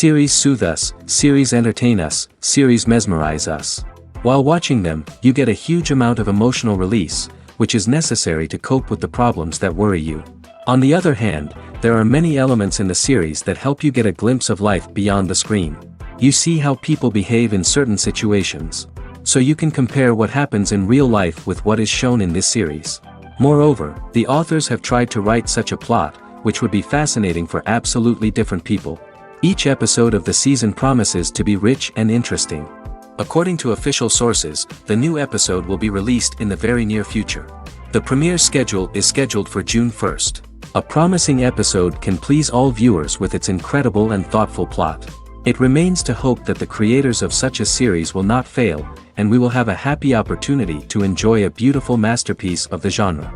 Series soothe us, series entertain us, series mesmerize us. While watching them, you get a huge amount of emotional release, which is necessary to cope with the problems that worry you. On the other hand, there are many elements in the series that help you get a glimpse of life beyond the screen. You see how people behave in certain situations. So you can compare what happens in real life with what is shown in this series. Moreover, the authors have tried to write such a plot, which would be fascinating for absolutely different people. Each episode of the season promises to be rich and interesting. According to official sources, the new episode will be released in the very near future. The premiere schedule is scheduled for June 1st. A promising episode can please all viewers with its incredible and thoughtful plot. It remains to hope that the creators of such a series will not fail, and we will have a happy opportunity to enjoy a beautiful masterpiece of the genre.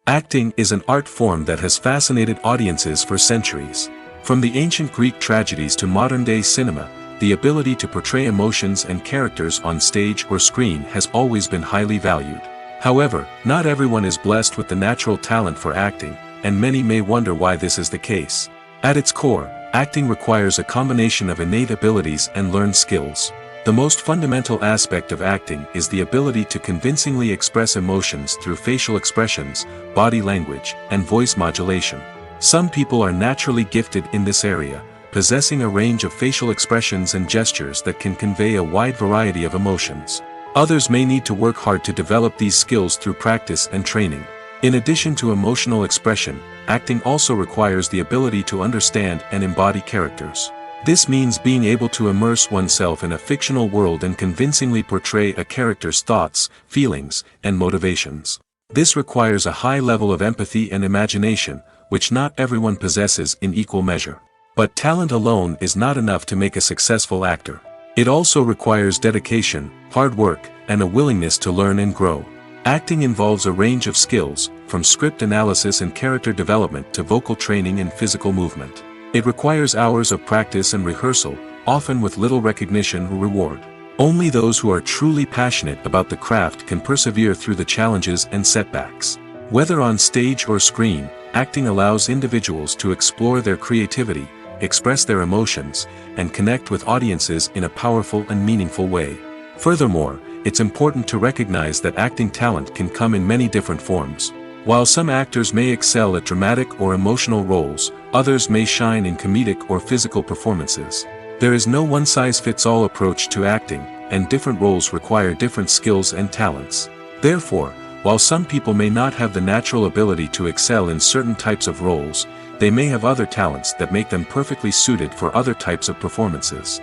Acting is an art form that has fascinated audiences for centuries. From the ancient Greek tragedies to modern-day cinema, the ability to portray emotions and characters on stage or screen has always been highly valued. However, not everyone is blessed with the natural talent for acting, and many may wonder why this is the case. At its core, acting requires a combination of innate abilities and learned skills. The most fundamental aspect of acting is the ability to convincingly express emotions through facial expressions, body language, and voice modulation. Some people are naturally gifted in this area, possessing a range of facial expressions and gestures that can convey a wide variety of emotions. Others may need to work hard to develop these skills through practice and training. In addition to emotional expression, acting also requires the ability to understand and embody characters. This means being able to immerse oneself in a fictional world and convincingly portray a character's thoughts, feelings, and motivations. This requires a high level of empathy and imagination, which not everyone possesses in equal measure. But talent alone is not enough to make a successful actor. It also requires dedication, hard work, and a willingness to learn and grow. Acting involves a range of skills, from script analysis and character development to vocal training and physical movement. It requires hours of practice and rehearsal, often with little recognition or reward. Only those who are truly passionate about the craft can persevere through the challenges and setbacks. Whether on stage or screen, acting allows individuals to explore their creativity, express their emotions, and connect with audiences in a powerful and meaningful way. Furthermore, it's important to recognize that acting talent can come in many different forms. While some actors may excel at dramatic or emotional roles, others may shine in comedic or physical performances. There is no one-size-fits-all approach to acting, and different roles require different skills and talents. Therefore, while some people may not have the natural ability to excel in certain types of roles, they may have other talents that make them perfectly suited for other types of performances.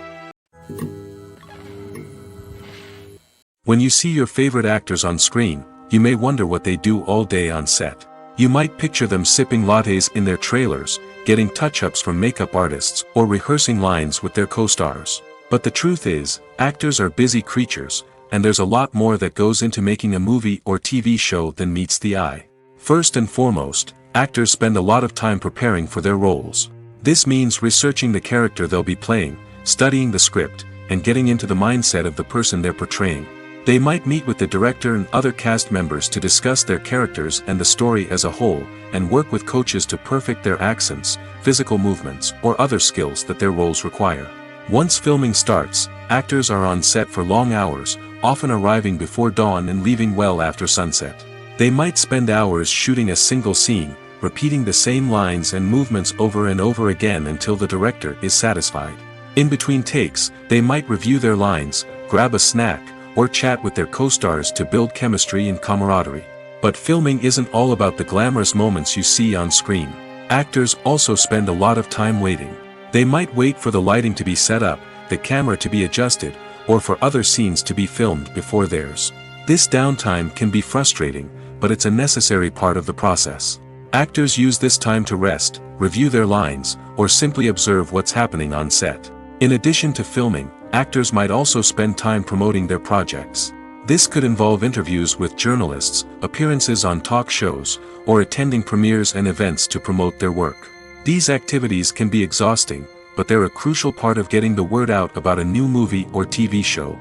When you see your favorite actors on screen, you may wonder what they do all day on set. You might picture them sipping lattes in their trailers, getting touch-ups from makeup artists, or rehearsing lines with their co-stars. But the truth is, actors are busy creatures, and there's a lot more that goes into making a movie or TV show than meets the eye. First and foremost, actors spend a lot of time preparing for their roles. This means researching the character they'll be playing, studying the script, and getting into the mindset of the person they're portraying. They might meet with the director and other cast members to discuss their characters and the story as a whole, and work with coaches to perfect their accents, physical movements, or other skills that their roles require. Once filming starts, actors are on set for long hours, often arriving before dawn and leaving well after sunset. They might spend hours shooting a single scene, repeating the same lines and movements over and over again until the director is satisfied. In between takes, they might review their lines, grab a snack, or chat with their co-stars to build chemistry and camaraderie. But filming isn't all about the glamorous moments you see on screen. Actors also spend a lot of time waiting. They might wait for the lighting to be set up, the camera to be adjusted, or for other scenes to be filmed before theirs. This downtime can be frustrating, but it's a necessary part of the process. Actors use this time to rest, review their lines, or simply observe what's happening on set. In addition to filming, actors might also spend time promoting their projects. This could involve interviews with journalists, appearances on talk shows, or attending premieres and events to promote their work. These activities can be exhausting, but they're a crucial part of getting the word out about a new movie or TV show.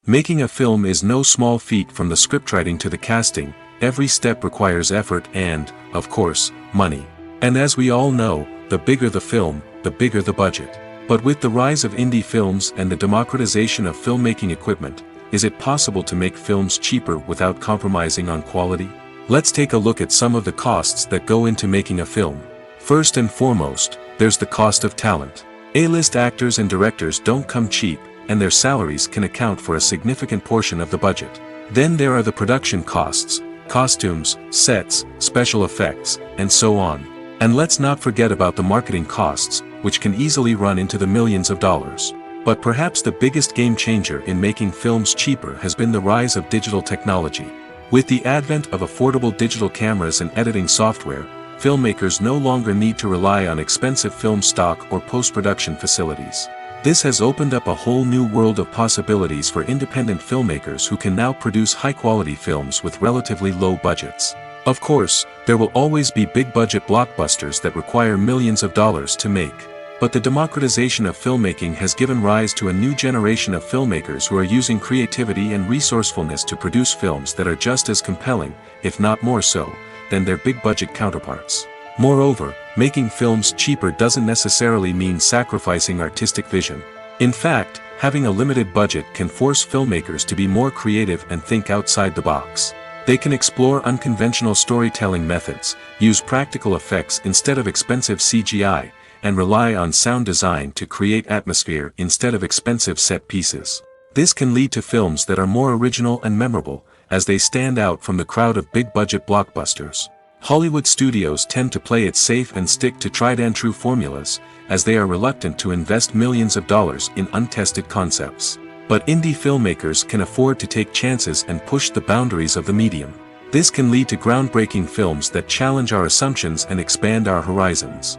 Making a film is no small feat, from the scriptwriting to the casting, every step requires effort and, of course, money. And as we all know, the bigger the film, the bigger the budget. But with the rise of indie films and the democratization of filmmaking equipment, is it possible to make films cheaper without compromising on quality? Let's take a look at some of the costs that go into making a film. First and foremost, there's the cost of talent. A-list actors and directors don't come cheap, and their salaries can account for a significant portion of the budget. Then there are the production costs, costumes, sets, special effects, and so on. And let's not forget about the marketing costs, which can easily run into the millions of dollars. But perhaps the biggest game changer in making films cheaper has been the rise of digital technology. With the advent of affordable digital cameras and editing software, filmmakers no longer need to rely on expensive film stock or post-production facilities. This has opened up a whole new world of possibilities for independent filmmakers who can now produce high-quality films with relatively low budgets. Of course, there will always be big-budget blockbusters that require millions of dollars to make. But the democratization of filmmaking has given rise to a new generation of filmmakers who are using creativity and resourcefulness to produce films that are just as compelling, if not more so, than their big-budget counterparts. Moreover, making films cheaper doesn't necessarily mean sacrificing artistic vision. In fact, having a limited budget can force filmmakers to be more creative and think outside the box. They can explore unconventional storytelling methods, use practical effects instead of expensive CGI, and rely on sound design to create atmosphere instead of expensive set pieces. This can lead to films that are more original and memorable, as they stand out from the crowd of big-budget blockbusters. Hollywood studios tend to play it safe and stick to tried-and-true formulas, as they are reluctant to invest millions of dollars in untested concepts. But indie filmmakers can afford to take chances and push the boundaries of the medium. This can lead to groundbreaking films that challenge our assumptions and expand our horizons.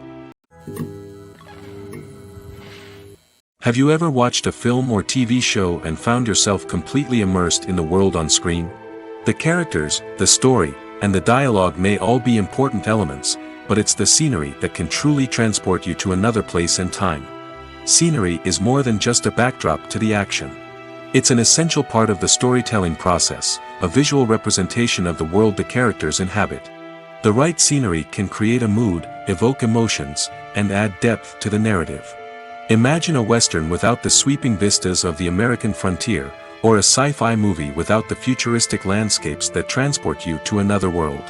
Have you ever watched a film or TV show and found yourself completely immersed in the world on screen? The characters, the story, and the dialogue may all be important elements, but it's the scenery that can truly transport you to another place and time. Scenery is more than just a backdrop to the action. It's an essential part of the storytelling process, a visual representation of the world the characters inhabit. The right scenery can create a mood, evoke emotions, and add depth to the narrative. Imagine a Western without the sweeping vistas of the American frontier, or a sci-fi movie without the futuristic landscapes that transport you to another world.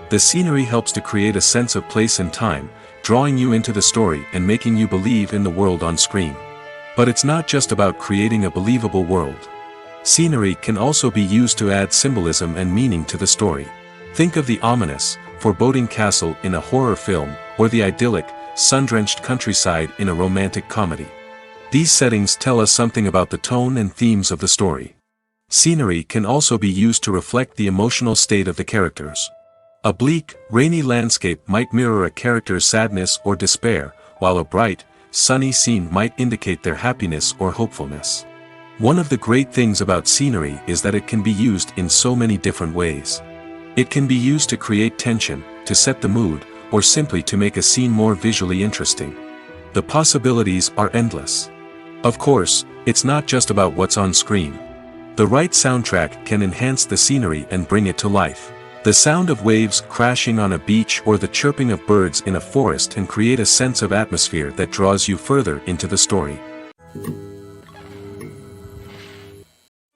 The scenery helps to create a sense of place and time, drawing you into the story and making you believe in the world on screen. But it's not just about creating a believable world. Scenery can also be used to add symbolism and meaning to the story. Think of the ominous, foreboding castle in a horror film, or the idyllic, sun-drenched countryside in a romantic comedy. These settings tell us something about the tone and themes of the story. Scenery can also be used to reflect the emotional state of the characters. A bleak, rainy landscape might mirror a character's sadness or despair, while a bright, sunny scene might indicate their happiness or hopefulness. One of the great things about scenery is that it can be used in so many different ways. It can be used to create tension, to set the mood, or simply to make a scene more visually interesting. The possibilities are endless. Of course, it's not just about what's on screen. The right soundtrack can enhance the scenery and bring it to life. The sound of waves crashing on a beach or the chirping of birds in a forest can create a sense of atmosphere that draws you further into the story.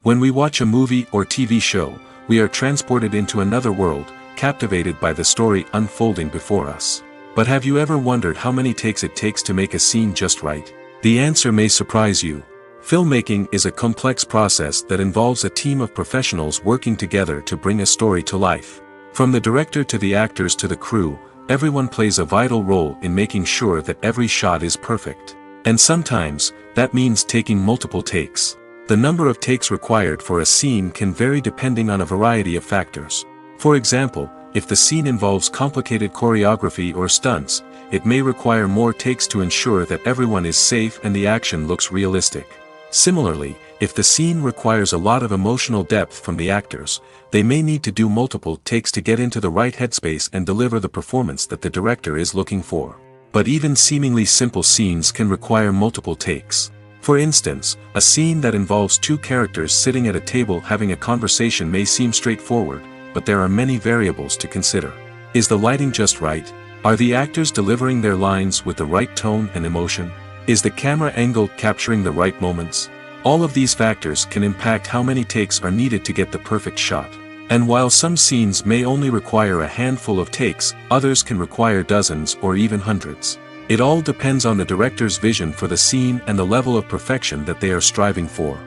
When we watch a movie or TV show, we are transported into another world, captivated by the story unfolding before us. But have you ever wondered how many takes it takes to make a scene just right? The answer may surprise you. Filmmaking is a complex process that involves a team of professionals working together to bring a story to life. From the director to the actors to the crew, everyone plays a vital role in making sure that every shot is perfect. And sometimes, that means taking multiple takes. The number of takes required for a scene can vary depending on a variety of factors. For example, if the scene involves complicated choreography or stunts, it may require more takes to ensure that everyone is safe and the action looks realistic. Similarly, if the scene requires a lot of emotional depth from the actors, they may need to do multiple takes to get into the right headspace and deliver the performance that the director is looking for. But even seemingly simple scenes can require multiple takes. For instance, a scene that involves two characters sitting at a table having a conversation may seem straightforward, but there are many variables to consider. Is the lighting just right? Are the actors delivering their lines with the right tone and emotion? Is the camera angle capturing the right moments? All of these factors can impact how many takes are needed to get the perfect shot. And while some scenes may only require a handful of takes, others can require dozens or even hundreds. It all depends on the director's vision for the scene and the level of perfection that they are striving for.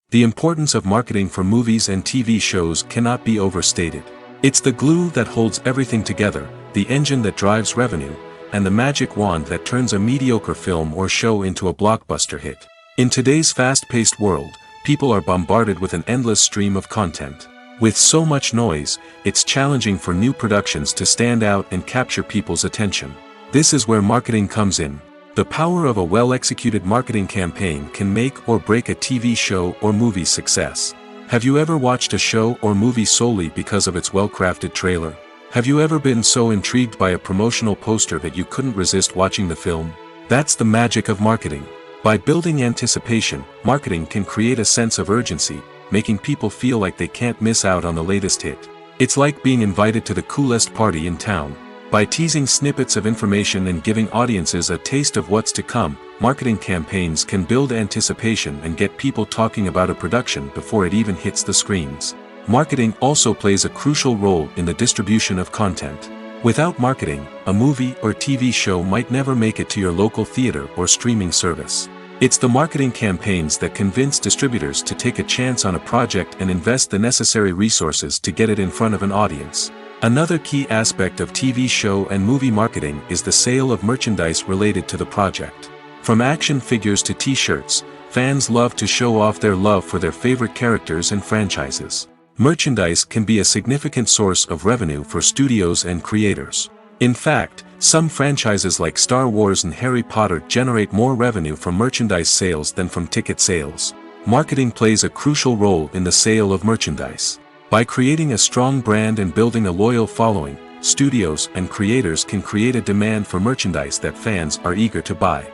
The importance of marketing for movies and TV shows cannot be overstated. It's the glue that holds everything together, the engine that drives revenue, and the magic wand that turns a mediocre film or show into a blockbuster hit. In today's fast-paced world, people are bombarded with an endless stream of content. With so much noise, it's challenging for new productions to stand out and capture people's attention. This is where marketing comes in. The power of a well-executed marketing campaign can make or break a TV show or movie's success. Have you ever watched a show or movie solely because of its well-crafted trailer? Have you ever been so intrigued by a promotional poster that you couldn't resist watching the film? That's the magic of marketing. By building anticipation, marketing can create a sense of urgency, making people feel like they can't miss out on the latest hit. It's like being invited to the coolest party in town. By teasing snippets of information and giving audiences a taste of what's to come, marketing campaigns can build anticipation and get people talking about a production before it even hits the screens. Marketing also plays a crucial role in the distribution of content. Without marketing, a movie or TV show might never make it to your local theater or streaming service. It's the marketing campaigns that convince distributors to take a chance on a project and invest the necessary resources to get it in front of an audience. Another key aspect of TV show and movie marketing is the sale of merchandise related to the project. From action figures to t-shirts, fans love to show off their love for their favorite characters and franchises. Merchandise can be a significant source of revenue for studios and creators. In fact, some franchises like Star Wars and Harry Potter generate more revenue from merchandise sales than from ticket sales. Marketing plays a crucial role in the sale of merchandise. By creating a strong brand and building a loyal following, studios and creators can create a demand for merchandise that fans are eager to buy.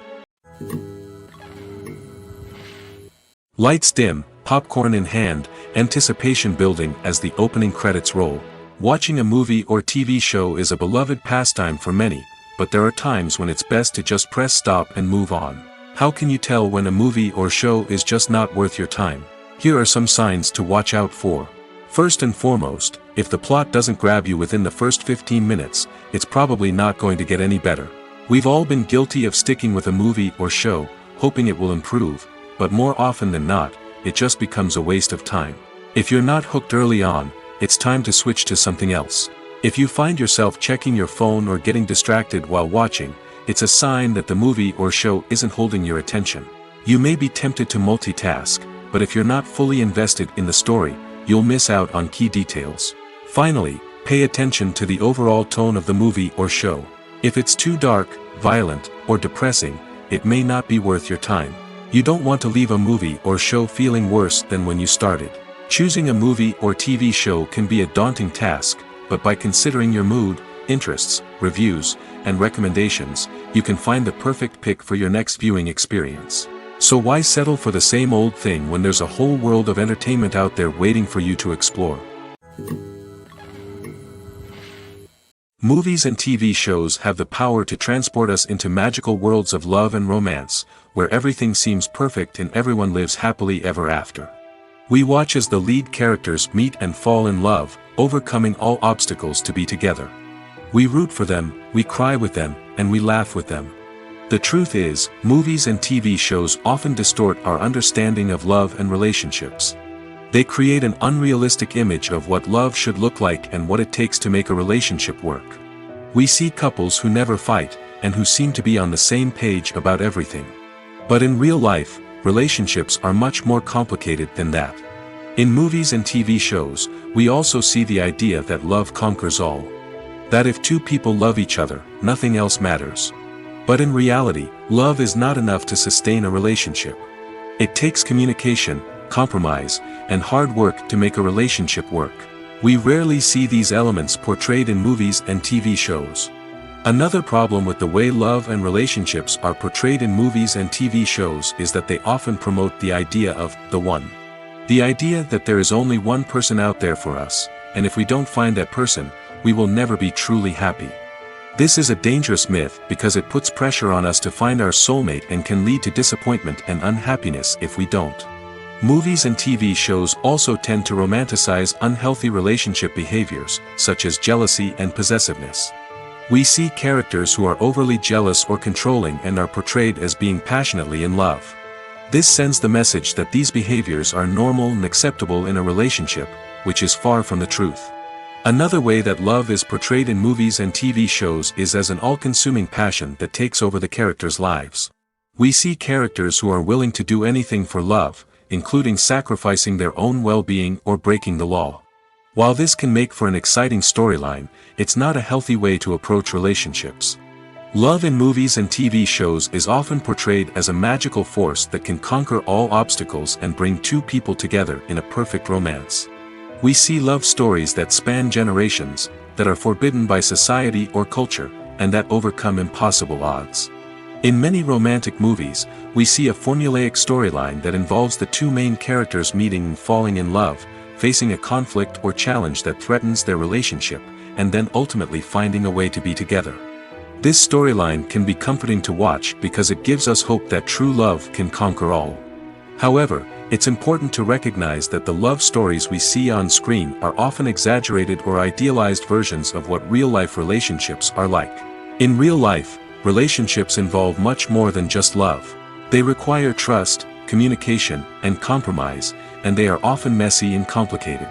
Lights dim, popcorn in hand, anticipation building as the opening credits roll. Watching a movie or TV show is a beloved pastime for many, but there are times when it's best to just press stop and move on. How can you tell when a movie or show is just not worth your time? Here are some signs to watch out for. First and foremost, if the plot doesn't grab you within the first 15 minutes, it's probably not going to get any better. We've all been guilty of sticking with a movie or show, hoping it will improve, but more often than not, it just becomes a waste of time. If you're not hooked early on, it's time to switch to something else. If you find yourself checking your phone or getting distracted while watching, it's a sign that the movie or show isn't holding your attention. You may be tempted to multitask, but if you're not fully invested in the story, you'll miss out on key details. Finally, pay attention to the overall tone of the movie or show. If it's too dark, violent, or depressing, it may not be worth your time. You don't want to leave a movie or show feeling worse than when you started. Choosing a movie or TV show can be a daunting task, but by considering your mood, interests, reviews, and recommendations, you can find the perfect pick for your next viewing experience. So why settle for the same old thing when there's a whole world of entertainment out there waiting for you to explore? Movies and TV shows have the power to transport us into magical worlds of love and romance, where everything seems perfect and everyone lives happily ever after. We watch as the lead characters meet and fall in love, overcoming all obstacles to be together. We root for them, we cry with them, and we laugh with them. The truth is, movies and TV shows often distort our understanding of love and relationships. They create an unrealistic image of what love should look like and what it takes to make a relationship work. We see couples who never fight, and who seem to be on the same page about everything. But in real life, relationships are much more complicated than that. In movies and TV shows, we also see the idea that love conquers all. That if two people love each other, nothing else matters. But in reality, love is not enough to sustain a relationship. It takes communication, compromise, and hard work to make a relationship work. We rarely see these elements portrayed in movies and TV shows. Another problem with the way love and relationships are portrayed in movies and TV shows is that they often promote the idea of the one. The idea that there is only one person out there for us, and if we don't find that person, we will never be truly happy. This is a dangerous myth because it puts pressure on us to find our soulmate and can lead to disappointment and unhappiness if we don't. Movies and TV shows also tend to romanticize unhealthy relationship behaviors, such as jealousy and possessiveness. We see characters who are overly jealous or controlling and are portrayed as being passionately in love. This sends the message that these behaviors are normal and acceptable in a relationship, which is far from the truth. Another way that love is portrayed in movies and TV shows is as an all-consuming passion that takes over the characters' lives. We see characters who are willing to do anything for love, including sacrificing their own well-being or breaking the law. While this can make for an exciting storyline, it's not a healthy way to approach relationships. Love in movies and TV shows is often portrayed as a magical force that can conquer all obstacles and bring two people together in a perfect romance. We see love stories that span generations, that are forbidden by society or culture, and that overcome impossible odds. In many romantic movies, we see a formulaic storyline that involves the two main characters meeting and falling in love, facing a conflict or challenge that threatens their relationship, and then ultimately finding a way to be together. This storyline can be comforting to watch because it gives us hope that true love can conquer all. However, it's important to recognize that the love stories we see on screen are often exaggerated or idealized versions of what real-life relationships are like. In real life, relationships involve much more than just love. They require trust, communication, and compromise, and they are often messy and complicated.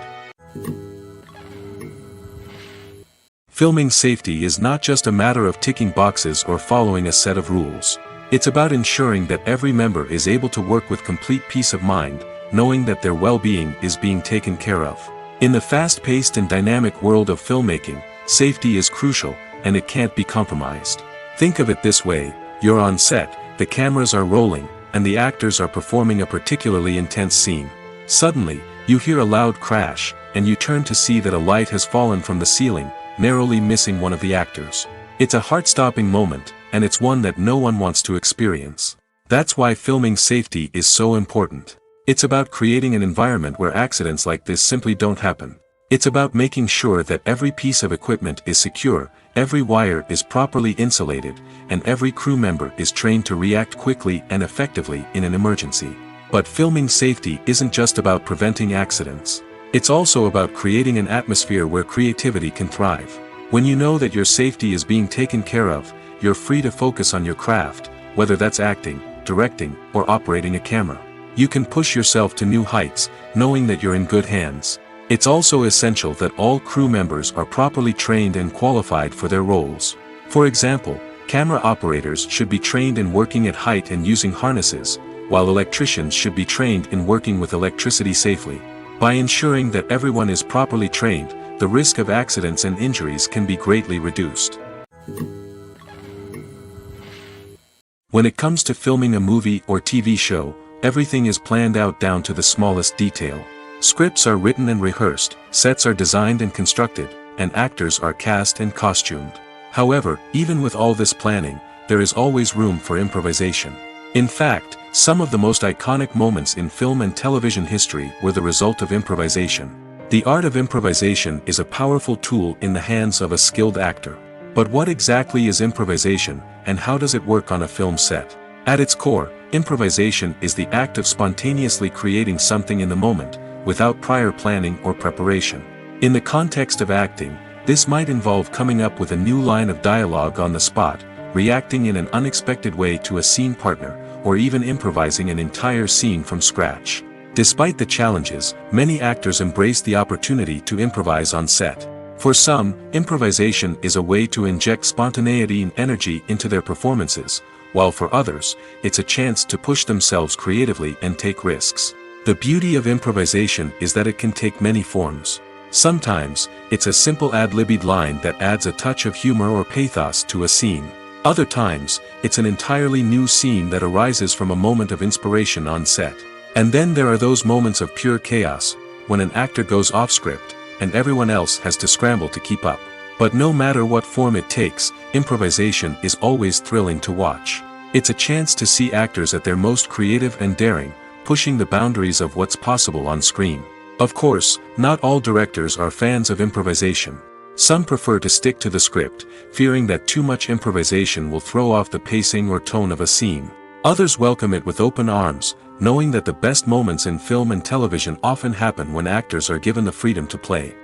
Filming safety is not just a matter of ticking boxes or following a set of rules. It's about ensuring that every member is able to work with complete peace of mind, knowing that their well-being is being taken care of. In the fast-paced and dynamic world of filmmaking, safety is crucial, and it can't be compromised. Think of it this way: you're on set, the cameras are rolling, and the actors are performing a particularly intense scene. Suddenly, you hear a loud crash, and you turn to see that a light has fallen from the ceiling, narrowly missing one of the actors. It's a heart-stopping moment, and it's one that no one wants to experience. That's why filming safety is so important. It's about creating an environment where accidents like this simply don't happen. It's about making sure that every piece of equipment is secure, every wire is properly insulated, and every crew member is trained to react quickly and effectively in an emergency. But filming safety isn't just about preventing accidents. It's also about creating an atmosphere where creativity can thrive. When you know that your safety is being taken care of, you're free to focus on your craft, whether that's acting, directing, or operating a camera. You can push yourself to new heights, knowing that you're in good hands. It's also essential that all crew members are properly trained and qualified for their roles. For example, camera operators should be trained in working at height and using harnesses, while electricians should be trained in working with electricity safely. By ensuring that everyone is properly trained, the risk of accidents and injuries can be greatly reduced. When it comes to filming a movie or TV show, everything is planned out down to the smallest detail. Scripts are written and rehearsed, sets are designed and constructed, and actors are cast and costumed. However, even with all this planning, there is always room for improvisation. In fact, some of the most iconic moments in film and television history were the result of improvisation. The art of improvisation is a powerful tool in the hands of a skilled actor. But what exactly is improvisation, and how does it work on a film set? At its core, improvisation is the act of spontaneously creating something in the moment, without prior planning or preparation. In the context of acting, this might involve coming up with a new line of dialogue on the spot, reacting in an unexpected way to a scene partner, or even improvising an entire scene from scratch. Despite the challenges, many actors embrace the opportunity to improvise on set. For some, improvisation is a way to inject spontaneity and energy into their performances, while for others, it's a chance to push themselves creatively and take risks. The beauty of improvisation is that it can take many forms. Sometimes, it's a simple ad-libbed line that adds a touch of humor or pathos to a scene. Other times, it's an entirely new scene that arises from a moment of inspiration on set. And then there are those moments of pure chaos, when an actor goes off script, and everyone else has to scramble to keep up. But no matter what form it takes, improvisation is always thrilling to watch. It's a chance to see actors at their most creative and daring, pushing the boundaries of what's possible on screen. Of course, not all directors are fans of improvisation. Some prefer to stick to the script, fearing that too much improvisation will throw off the pacing or tone of a scene. Others welcome it with open arms, knowing that the best moments in film and television often happen when actors are given the freedom to play.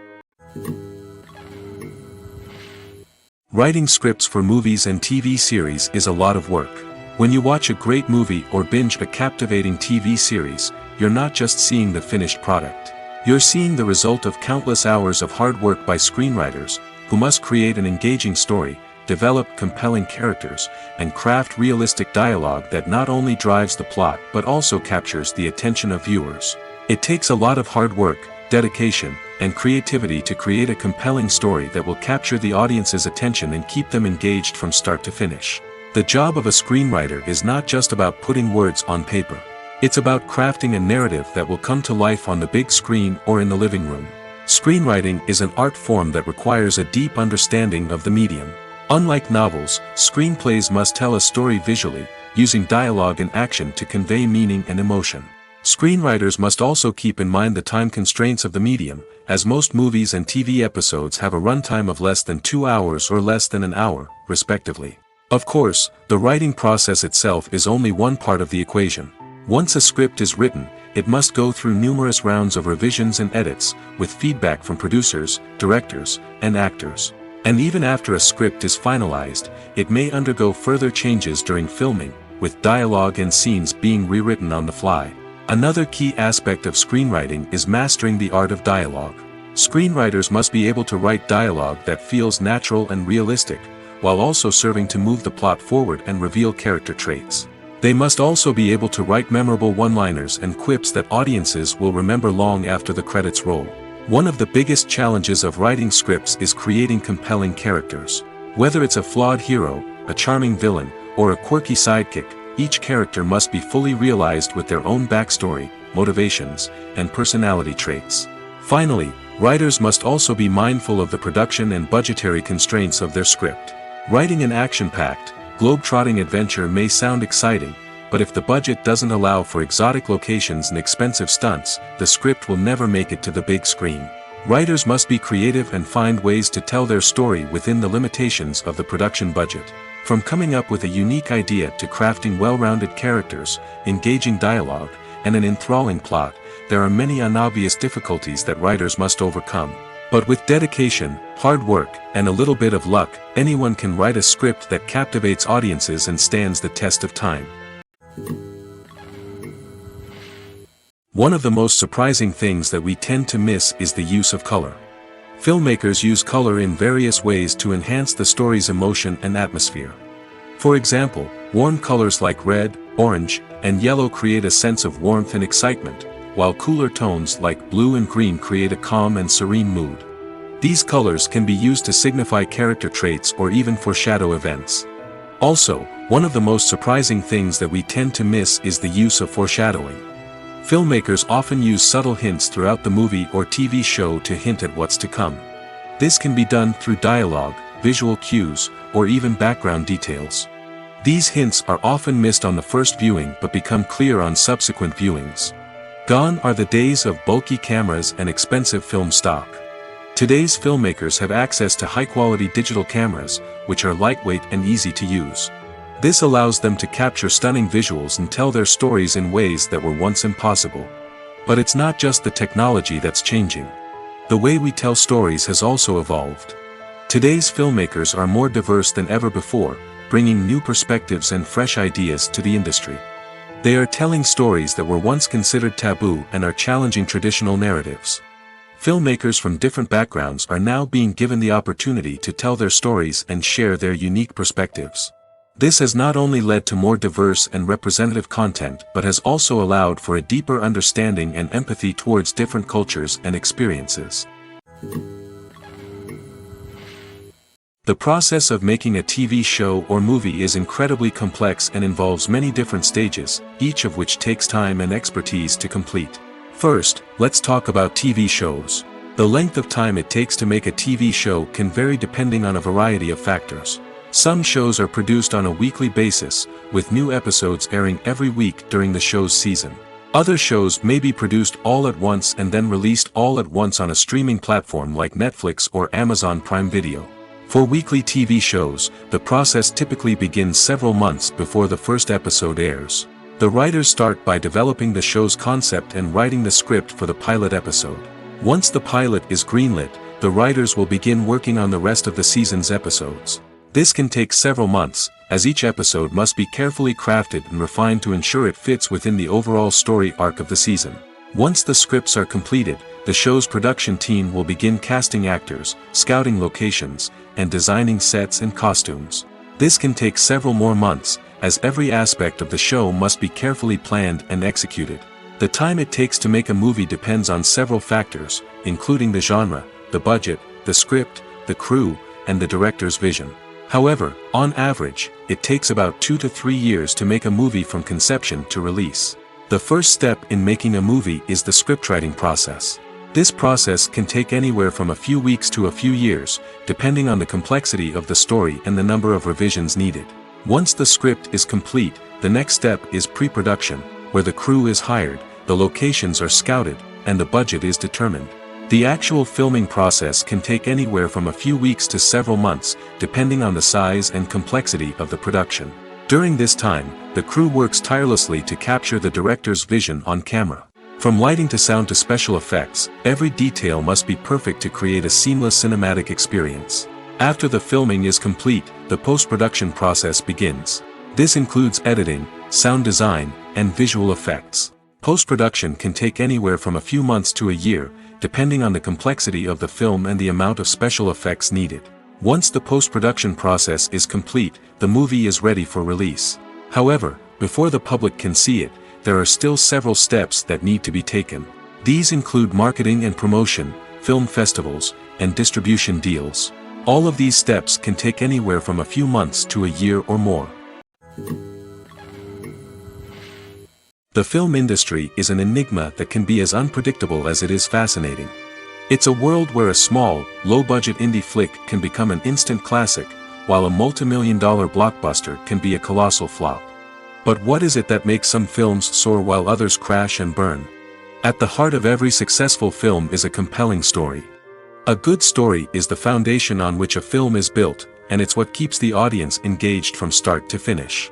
Writing scripts for movies and TV series is a lot of work. When you watch a great movie or binge a captivating TV series, you're not just seeing the finished product. You're seeing the result of countless hours of hard work by screenwriters, who must create an engaging story, develop compelling characters, and craft realistic dialogue that not only drives the plot but also captures the attention of viewers. It takes a lot of hard work, dedication, and creativity to create a compelling story that will capture the audience's attention and keep them engaged from start to finish. The job of a screenwriter is not just about putting words on paper. It's about crafting a narrative that will come to life on the big screen or in the living room. Screenwriting is an art form that requires a deep understanding of the medium. Unlike novels, screenplays must tell a story visually, using dialogue and action to convey meaning and emotion. Screenwriters must also keep in mind the time constraints of the medium, as most movies and TV episodes have a runtime of less than 2 hours or less than an hour, respectively. Of course, the writing process itself is only one part of the equation. Once a script is written, it must go through numerous rounds of revisions and edits, with feedback from producers, directors, and actors. And even after a script is finalized, it may undergo further changes during filming, with dialogue and scenes being rewritten on the fly. Another key aspect of screenwriting is mastering the art of dialogue. Screenwriters must be able to write dialogue that feels natural and realistic, while also serving to move the plot forward and reveal character traits. They must also be able to write memorable one-liners and quips that audiences will remember long after the credits roll. One of the biggest challenges of writing scripts is creating compelling characters. Whether it's a flawed hero, a charming villain, or a quirky sidekick, each character must be fully realized with their own backstory, motivations, and personality traits. Finally, writers must also be mindful of the production and budgetary constraints of their script. Writing an action-packed, globe-trotting adventure may sound exciting, but if the budget doesn't allow for exotic locations and expensive stunts, the script will never make it to the big screen. Writers must be creative and find ways to tell their story within the limitations of the production budget. From coming up with a unique idea to crafting well-rounded characters, engaging dialogue, and an enthralling plot, there are many unobvious difficulties that writers must overcome. But with dedication, hard work, and a little bit of luck, anyone can write a script that captivates audiences and stands the test of time. One of the most surprising things that we tend to miss is the use of color. Filmmakers use color in various ways to enhance the story's emotion and atmosphere. For example, warm colors like red, orange, and yellow create a sense of warmth and excitement, while cooler tones like blue and green create a calm and serene mood. These colors can be used to signify character traits or even foreshadow events. Also, one of the most surprising things that we tend to miss is the use of foreshadowing. Filmmakers often use subtle hints throughout the movie or TV show to hint at what's to come. This can be done through dialogue, visual cues, or even background details. These hints are often missed on the first viewing but become clear on subsequent viewings. Gone are the days of bulky cameras and expensive film stock. Today's filmmakers have access to high-quality digital cameras, which are lightweight and easy to use. This allows them to capture stunning visuals and tell their stories in ways that were once impossible. But it's not just the technology that's changing. The way we tell stories has also evolved. Today's filmmakers are more diverse than ever before, bringing new perspectives and fresh ideas to the industry. They are telling stories that were once considered taboo and are challenging traditional narratives. Filmmakers from different backgrounds are now being given the opportunity to tell their stories and share their unique perspectives. This has not only led to more diverse and representative content but has also allowed for a deeper understanding and empathy towards different cultures and experiences. The process of making a TV show or movie is incredibly complex and involves many different stages, each of which takes time and expertise to complete. First, let's talk about TV shows. The length of time it takes to make a TV show can vary depending on a variety of factors. Some shows are produced on a weekly basis, with new episodes airing every week during the show's season. Other shows may be produced all at once and then released all at once on a streaming platform like Netflix or Amazon Prime Video. For weekly TV shows, the process typically begins several months before the first episode airs. The writers start by developing the show's concept and writing the script for the pilot episode. Once the pilot is greenlit, the writers will begin working on the rest of the season's episodes. This can take several months, as each episode must be carefully crafted and refined to ensure it fits within the overall story arc of the season. Once the scripts are completed, the show's production team will begin casting actors, scouting locations, and designing sets and costumes. This can take several more months, as every aspect of the show must be carefully planned and executed. The time it takes to make a movie depends on several factors, including the genre, the budget, the script, the crew, and the director's vision. However, on average, it takes about 2 to 3 years to make a movie from conception to release. The first step in making a movie is the scriptwriting process. This process can take anywhere from a few weeks to a few years, depending on the complexity of the story and the number of revisions needed. Once the script is complete, the next step is pre-production, where the crew is hired, the locations are scouted, and the budget is determined. The actual filming process can take anywhere from a few weeks to several months, depending on the size and complexity of the production. During this time, the crew works tirelessly to capture the director's vision on camera. From lighting to sound to special effects, every detail must be perfect to create a seamless cinematic experience. After the filming is complete, the post-production process begins. This includes editing, sound design, and visual effects. Post-production can take anywhere from a few months to a year, depending on the complexity of the film and the amount of special effects needed. Once the post-production process is complete, the movie is ready for release. However, before the public can see it, there are still several steps that need to be taken. These include marketing and promotion, film festivals, and distribution deals. All of these steps can take anywhere from a few months to a year or more. The film industry is an enigma that can be as unpredictable as it is fascinating. It's a world where a small, low-budget indie flick can become an instant classic, while a multi-million-dollar blockbuster can be a colossal flop. But what is it that makes some films soar while others crash and burn? At the heart of every successful film is a compelling story. A good story is the foundation on which a film is built, and it's what keeps the audience engaged from start to finish.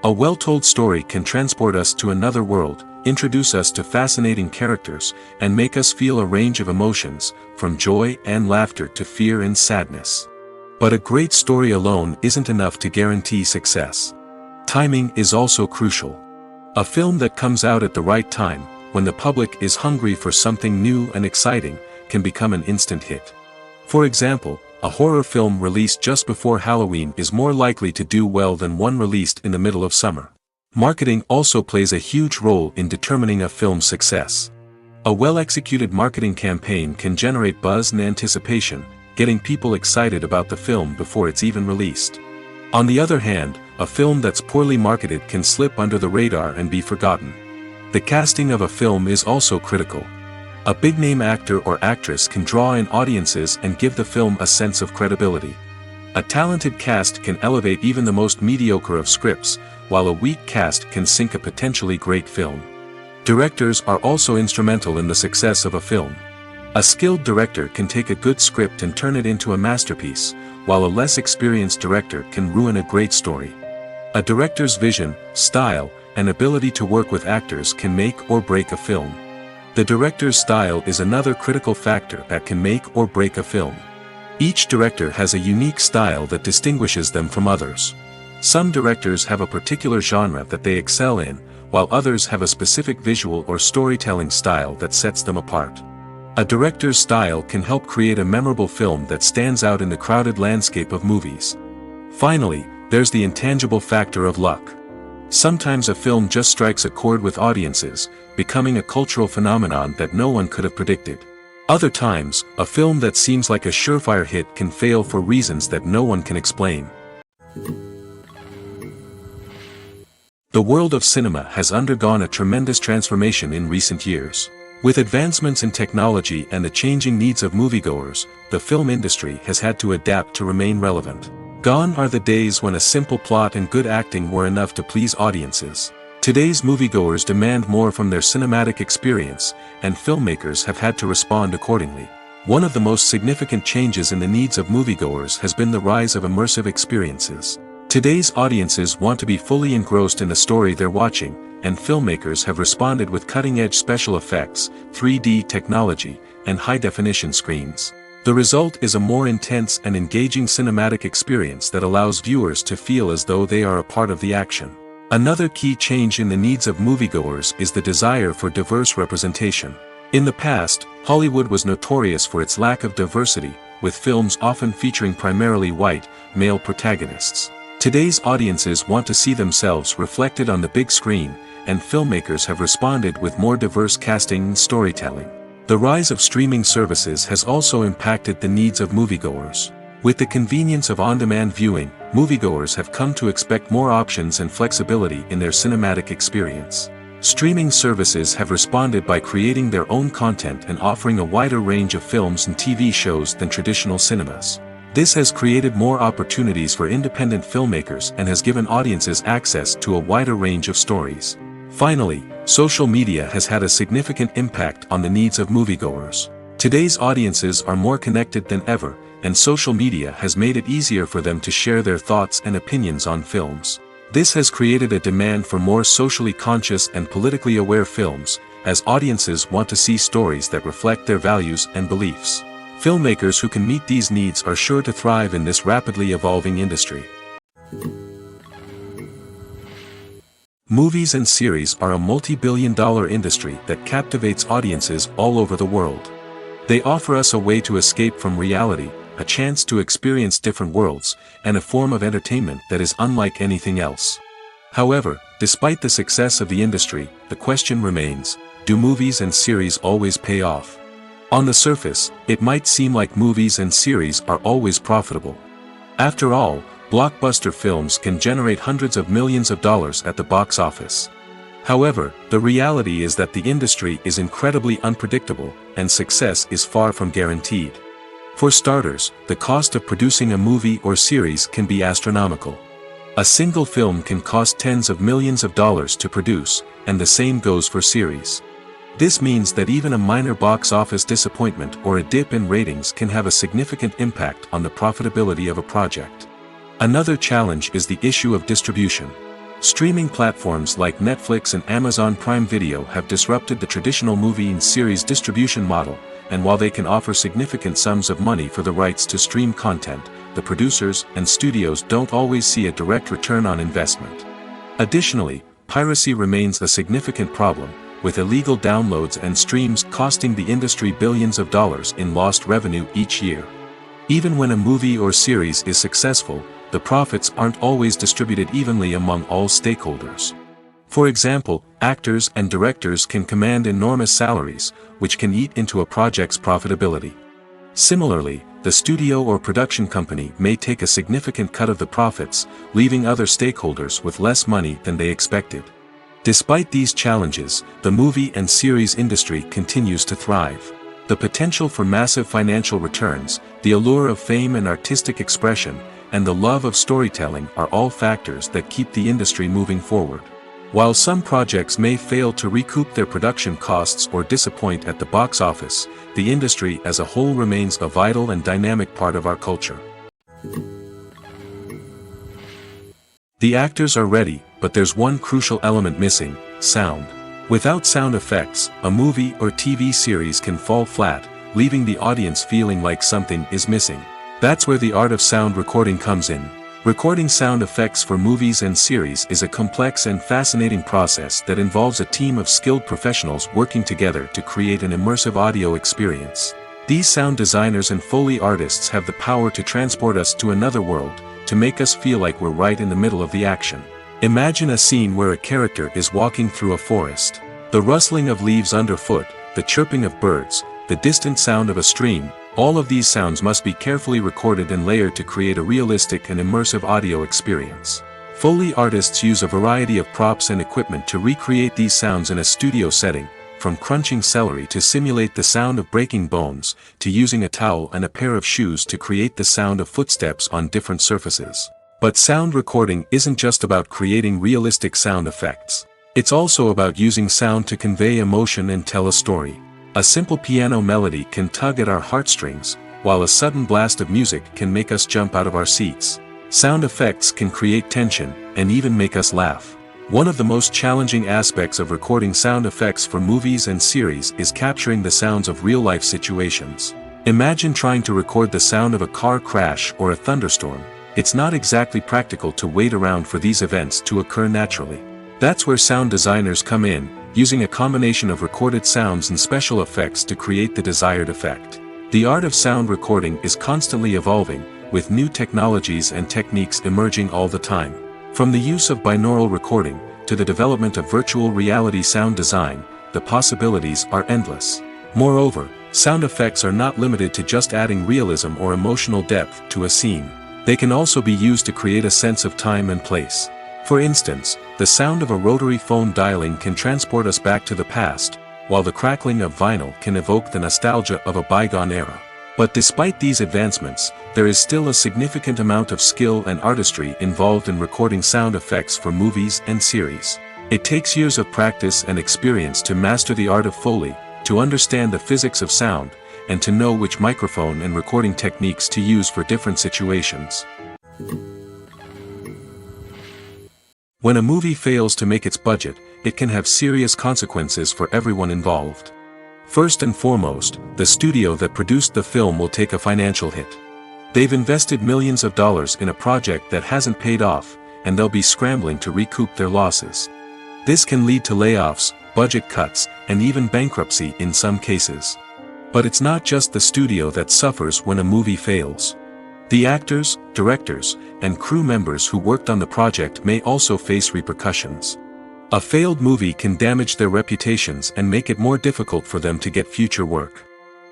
A well-told story can transport us to another world, introduce us to fascinating characters, and make us feel a range of emotions, from joy and laughter to fear and sadness. But a great story alone isn't enough to guarantee success. Timing is also crucial. A film that comes out at the right time, when the public is hungry for something new and exciting, can become an instant hit. For example, a horror film released just before Halloween is more likely to do well than one released in the middle of summer. Marketing also plays a huge role in determining a film's success. A well-executed marketing campaign can generate buzz and anticipation, getting people excited about the film before it's even released. On the other hand, a film that's poorly marketed can slip under the radar and be forgotten. The casting of a film is also critical. A big-name actor or actress can draw in audiences and give the film a sense of credibility. A talented cast can elevate even the most mediocre of scripts, while a weak cast can sink a potentially great film. Directors are also instrumental in the success of a film. A skilled director can take a good script and turn it into a masterpiece, while a less experienced director can ruin a great story. A director's vision, style, and ability to work with actors can make or break a film. The director's style is another critical factor that can make or break a film. Each director has a unique style that distinguishes them from others. Some directors have a particular genre that they excel in, while others have a specific visual or storytelling style that sets them apart. A director's style can help create a memorable film that stands out in the crowded landscape of movies. Finally, there's the intangible factor of luck. Sometimes a film just strikes a chord with audiences, becoming a cultural phenomenon that no one could have predicted. Other times, a film that seems like a surefire hit can fail for reasons that no one can explain. The world of cinema has undergone a tremendous transformation in recent years. With advancements in technology and the changing needs of moviegoers, the film industry has had to adapt to remain relevant. Gone are the days when a simple plot and good acting were enough to please audiences. Today's moviegoers demand more from their cinematic experience, and filmmakers have had to respond accordingly. One of the most significant changes in the needs of moviegoers has been the rise of immersive experiences. Today's audiences want to be fully engrossed in the story they're watching, and filmmakers have responded with cutting-edge special effects, 3D technology, and high-definition screens. The result is a more intense and engaging cinematic experience that allows viewers to feel as though they are a part of the action. Another key change in the needs of moviegoers is the desire for diverse representation. In the past, Hollywood was notorious for its lack of diversity, with films often featuring primarily white, male protagonists. Today's audiences want to see themselves reflected on the big screen, and filmmakers have responded with more diverse casting and storytelling. The rise of streaming services has also impacted the needs of moviegoers. With the convenience of on-demand viewing, moviegoers have come to expect more options and flexibility in their cinematic experience. Streaming services have responded by creating their own content and offering a wider range of films and TV shows than traditional cinemas. This has created more opportunities for independent filmmakers and has given audiences access to a wider range of stories. Finally, social media has had a significant impact on the needs of moviegoers. Today's audiences are more connected than ever, and social media has made it easier for them to share their thoughts and opinions on films. This has created a demand for more socially conscious and politically aware films, as audiences want to see stories that reflect their values and beliefs. Filmmakers who can meet these needs are sure to thrive in this rapidly evolving industry. Movies and series are a multi-billion-dollar industry that captivates audiences all over the world. They offer us a way to escape from reality, a chance to experience different worlds, and a form of entertainment that is unlike anything else. However, despite the success of the industry, the question remains, do movies and series always pay off? On the surface, it might seem like movies and series are always profitable. After all, blockbuster films can generate hundreds of millions of dollars at the box office. However, the reality is that the industry is incredibly unpredictable, and success is far from guaranteed. For starters, the cost of producing a movie or series can be astronomical. A single film can cost tens of millions of dollars to produce, and the same goes for series. This means that even a minor box office disappointment or a dip in ratings can have a significant impact on the profitability of a project. Another challenge is the issue of distribution. Streaming platforms like Netflix and Amazon Prime Video have disrupted the traditional movie and series distribution model, and while they can offer significant sums of money for the rights to stream content, the producers and studios don't always see a direct return on investment. Additionally, piracy remains a significant problem, with illegal downloads and streams costing the industry billions of dollars in lost revenue each year. Even when a movie or series is successful, the profits aren't always distributed evenly among all stakeholders. For example, actors and directors can command enormous salaries, which can eat into a project's profitability. Similarly, the studio or production company may take a significant cut of the profits, leaving other stakeholders with less money than they expected. Despite these challenges, the movie and series industry continues to thrive. The potential for massive financial returns, the allure of fame and artistic expression, and the love of storytelling are all factors that keep the industry moving forward. While some projects may fail to recoup their production costs or disappoint at the box office, the industry as a whole remains a vital and dynamic part of our culture. The actors are ready, but there's one crucial element missing: sound. Without sound effects, a movie or TV series can fall flat, leaving the audience feeling like something is missing. That's where the art of sound recording comes in. Recording sound effects for movies and series is a complex and fascinating process that involves a team of skilled professionals working together to create an immersive audio experience. These sound designers and Foley artists have the power to transport us to another world, to make us feel like we're right in the middle of the action. Imagine a scene where a character is walking through a forest. The rustling of leaves underfoot, the chirping of birds, the distant sound of a stream, all of these sounds must be carefully recorded and layered to create a realistic and immersive audio experience. Foley artists use a variety of props and equipment to recreate these sounds in a studio setting, from crunching celery to simulate the sound of breaking bones, to using a towel and a pair of shoes to create the sound of footsteps on different surfaces. But sound recording isn't just about creating realistic sound effects. It's also about using sound to convey emotion and tell a story. A simple piano melody can tug at our heartstrings, while a sudden blast of music can make us jump out of our seats. Sound effects can create tension, and even make us laugh. One of the most challenging aspects of recording sound effects for movies and series is capturing the sounds of real-life situations. Imagine trying to record the sound of a car crash or a thunderstorm. It's not exactly practical to wait around for these events to occur naturally. That's where sound designers come in, using a combination of recorded sounds and special effects to create the desired effect. The art of sound recording is constantly evolving, with new technologies and techniques emerging all the time. From the use of binaural recording, to the development of virtual reality sound design, the possibilities are endless. Moreover, sound effects are not limited to just adding realism or emotional depth to a scene. They can also be used to create a sense of time and place. For instance, the sound of a rotary phone dialing can transport us back to the past, while the crackling of vinyl can evoke the nostalgia of a bygone era. But despite these advancements, there is still a significant amount of skill and artistry involved in recording sound effects for movies and series. It takes years of practice and experience to master the art of Foley, to understand the physics of sound, and to know which microphone and recording techniques to use for different situations. When a movie fails to make its budget, it can have serious consequences for everyone involved. First and foremost, the studio that produced the film will take a financial hit. They've invested millions of dollars in a project that hasn't paid off, and they'll be scrambling to recoup their losses. This can lead to layoffs, budget cuts, and even bankruptcy in some cases. But it's not just the studio that suffers when a movie fails. The actors, directors, and crew members who worked on the project may also face repercussions. A failed movie can damage their reputations and make it more difficult for them to get future work.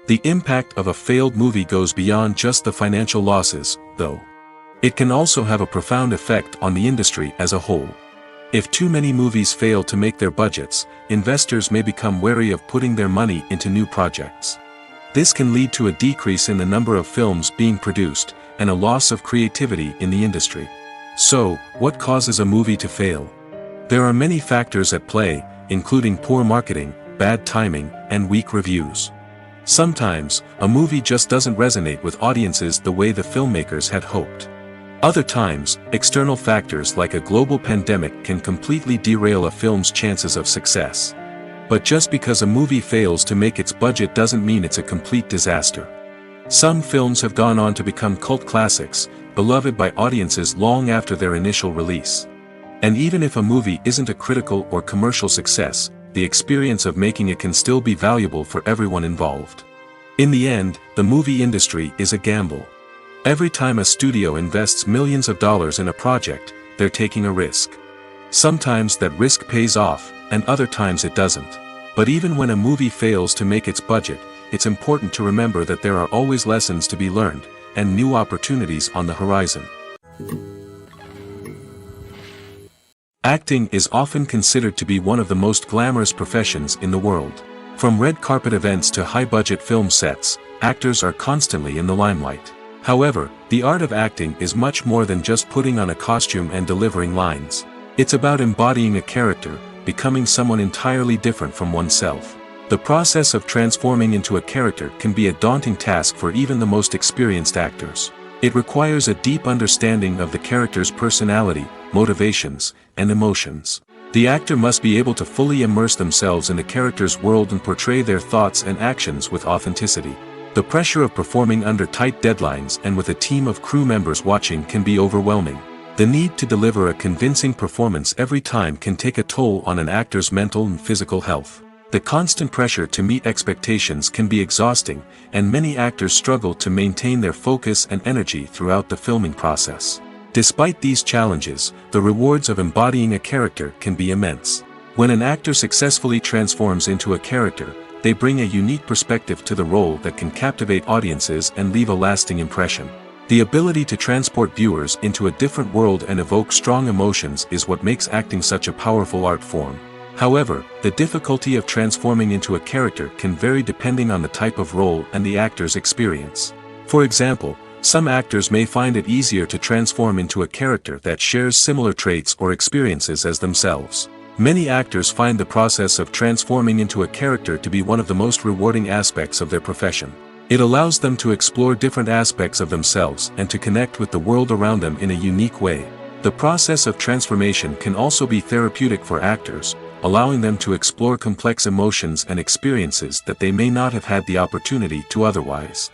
The impact of a failed movie goes beyond just the financial losses, though. It can also have a profound effect on the industry as a whole. If too many movies fail to make their budgets, investors may become wary of putting their money into new projects. This can lead to a decrease in the number of films being produced, and a loss of creativity in the industry. So, what causes a movie to fail? There are many factors at play, including poor marketing, bad timing, and weak reviews. Sometimes, a movie just doesn't resonate with audiences the way the filmmakers had hoped. Other times, external factors like a global pandemic can completely derail a film's chances of success. But just because a movie fails to make its budget doesn't mean it's a complete disaster. Some films have gone on to become cult classics, beloved by audiences long after their initial release. And even if a movie isn't a critical or commercial success, the experience of making it can still be valuable for everyone involved. In the end, the movie industry is a gamble. Every time a studio invests millions of dollars in a project, they're taking a risk. Sometimes that risk pays off, and other times it doesn't. But even when a movie fails to make its budget, it's important to remember that there are always lessons to be learned, and new opportunities on the horizon. Acting is often considered to be one of the most glamorous professions in the world. From red carpet events to high-budget film sets, actors are constantly in the limelight. However, the art of acting is much more than just putting on a costume and delivering lines. It's about embodying a character, becoming someone entirely different from oneself. The process of transforming into a character can be a daunting task for even the most experienced actors. It requires a deep understanding of the character's personality, motivations, and emotions. The actor must be able to fully immerse themselves in the character's world and portray their thoughts and actions with authenticity. The pressure of performing under tight deadlines and with a team of crew members watching can be overwhelming. The need to deliver a convincing performance every time can take a toll on an actor's mental and physical health. The constant pressure to meet expectations can be exhausting, and many actors struggle to maintain their focus and energy throughout the filming process. Despite these challenges, the rewards of embodying a character can be immense. When an actor successfully transforms into a character, they bring a unique perspective to the role that can captivate audiences and leave a lasting impression. The ability to transport viewers into a different world and evoke strong emotions is what makes acting such a powerful art form. However, the difficulty of transforming into a character can vary depending on the type of role and the actor's experience. For example, some actors may find it easier to transform into a character that shares similar traits or experiences as themselves. Many actors find the process of transforming into a character to be one of the most rewarding aspects of their profession. It allows them to explore different aspects of themselves and to connect with the world around them in a unique way. The process of transformation can also be therapeutic for actors, allowing them to explore complex emotions and experiences that they may not have had the opportunity to otherwise.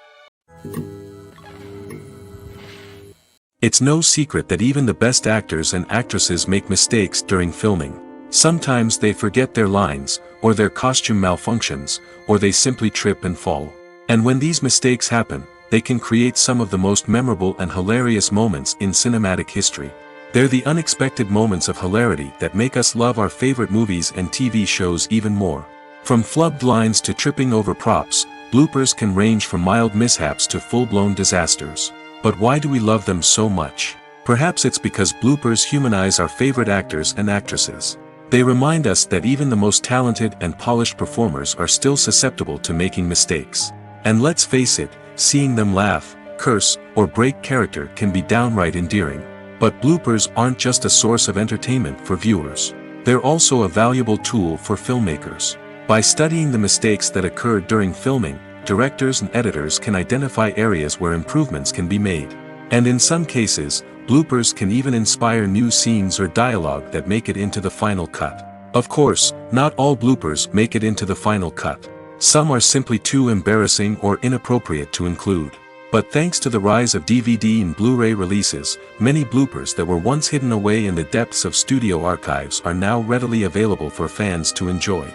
It's no secret that even the best actors and actresses make mistakes during filming. Sometimes they forget their lines, or their costume malfunctions, or they simply trip and fall. And when these mistakes happen, they can create some of the most memorable and hilarious moments in cinematic history. They're the unexpected moments of hilarity that make us love our favorite movies and TV shows even more. From flubbed lines to tripping over props, bloopers can range from mild mishaps to full-blown disasters. But why do we love them so much? Perhaps it's because bloopers humanize our favorite actors and actresses. They remind us that even the most talented and polished performers are still susceptible to making mistakes. And let's face it, seeing them laugh, curse, or break character can be downright endearing. But bloopers aren't just a source of entertainment for viewers. They're also a valuable tool for filmmakers. By studying the mistakes that occurred during filming, directors and editors can identify areas where improvements can be made. And in some cases, bloopers can even inspire new scenes or dialogue that make it into the final cut. Of course, not all bloopers make it into the final cut. Some are simply too embarrassing or inappropriate to include. But thanks to the rise of DVD and Blu-ray releases, many bloopers that were once hidden away in the depths of studio archives are now readily available for fans to enjoy.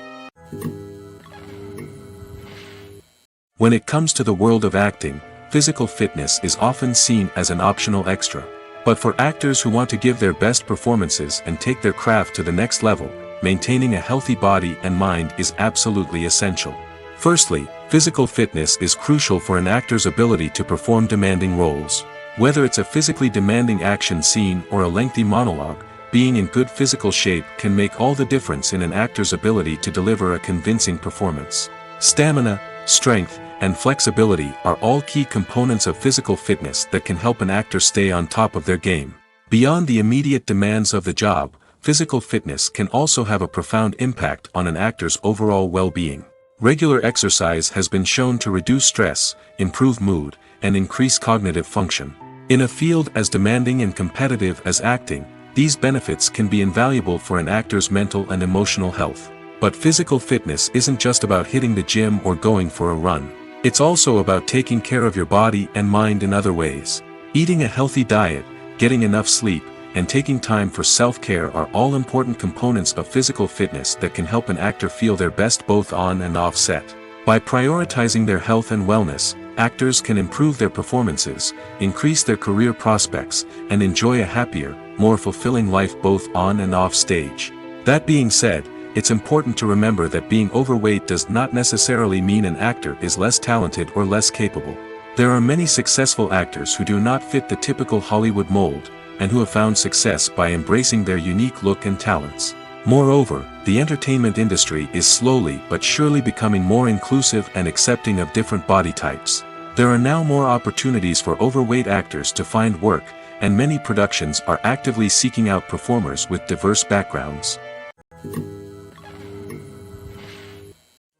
When it comes to the world of acting, physical fitness is often seen as an optional extra. But for actors who want to give their best performances and take their craft to the next level, maintaining a healthy body and mind is absolutely essential. Firstly, physical fitness is crucial for an actor's ability to perform demanding roles. Whether it's a physically demanding action scene or a lengthy monologue, being in good physical shape can make all the difference in an actor's ability to deliver a convincing performance. Stamina, strength, and flexibility are all key components of physical fitness that can help an actor stay on top of their game. Beyond the immediate demands of the job, physical fitness can also have a profound impact on an actor's overall well-being. Regular exercise has been shown to reduce stress, improve mood, and increase cognitive function. In a field as demanding and competitive as acting, these benefits can be invaluable for an actor's mental and emotional health. But physical fitness isn't just about hitting the gym or going for a run. It's also about taking care of your body and mind in other ways. Eating a healthy diet, getting enough sleep, and taking time for self-care are all important components of physical fitness that can help an actor feel their best both on and off set. By prioritizing their health and wellness, actors can improve their performances, increase their career prospects, and enjoy a happier, more fulfilling life both on and off stage. That being said, it's important to remember that being overweight does not necessarily mean an actor is less talented or less capable. There are many successful actors who do not fit the typical Hollywood mold, and who have found success by embracing their unique look and talents. Moreover, the entertainment industry is slowly but surely becoming more inclusive and accepting of different body types. There are now more opportunities for overweight actors to find work, and many productions are actively seeking out performers with diverse backgrounds.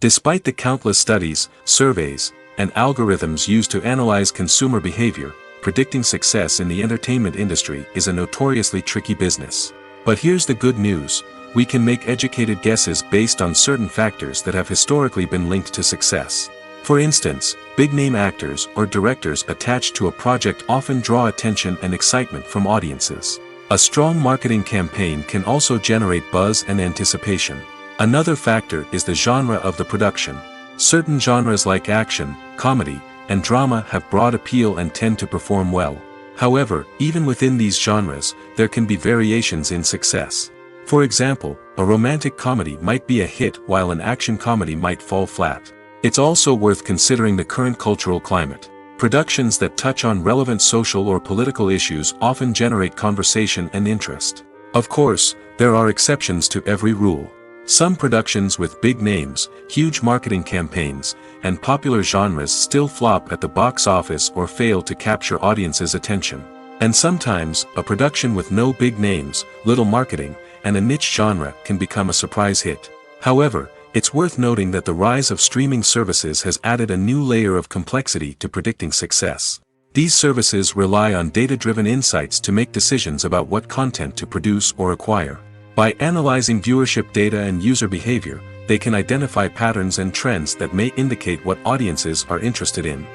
Despite the countless studies, surveys, and algorithms used to analyze consumer behavior, predicting success in the entertainment industry is a notoriously tricky business. But here's the good news: we can make educated guesses based on certain factors that have historically been linked to success. For instance, big-name actors or directors attached to a project often draw attention and excitement from audiences. A strong marketing campaign can also generate buzz and anticipation. Another factor is the genre of the production. Certain genres like action, comedy, and drama have broad appeal and tend to perform well. However, even within these genres, there can be variations in success. For example, a romantic comedy might be a hit while an action comedy might fall flat. It's also worth considering the current cultural climate. Productions that touch on relevant social or political issues often generate conversation and interest. Of course, there are exceptions to every rule. Some productions with big names, huge marketing campaigns, and popular genres still flop at the box office or fail to capture audiences' attention. And sometimes, a production with no big names, little marketing, and a niche genre can become a surprise hit. However, it's worth noting that the rise of streaming services has added a new layer of complexity to predicting success. These services rely on data-driven insights to make decisions about what content to produce or acquire. By analyzing viewership data and user behavior, they can identify patterns and trends that may indicate what audiences are interested in.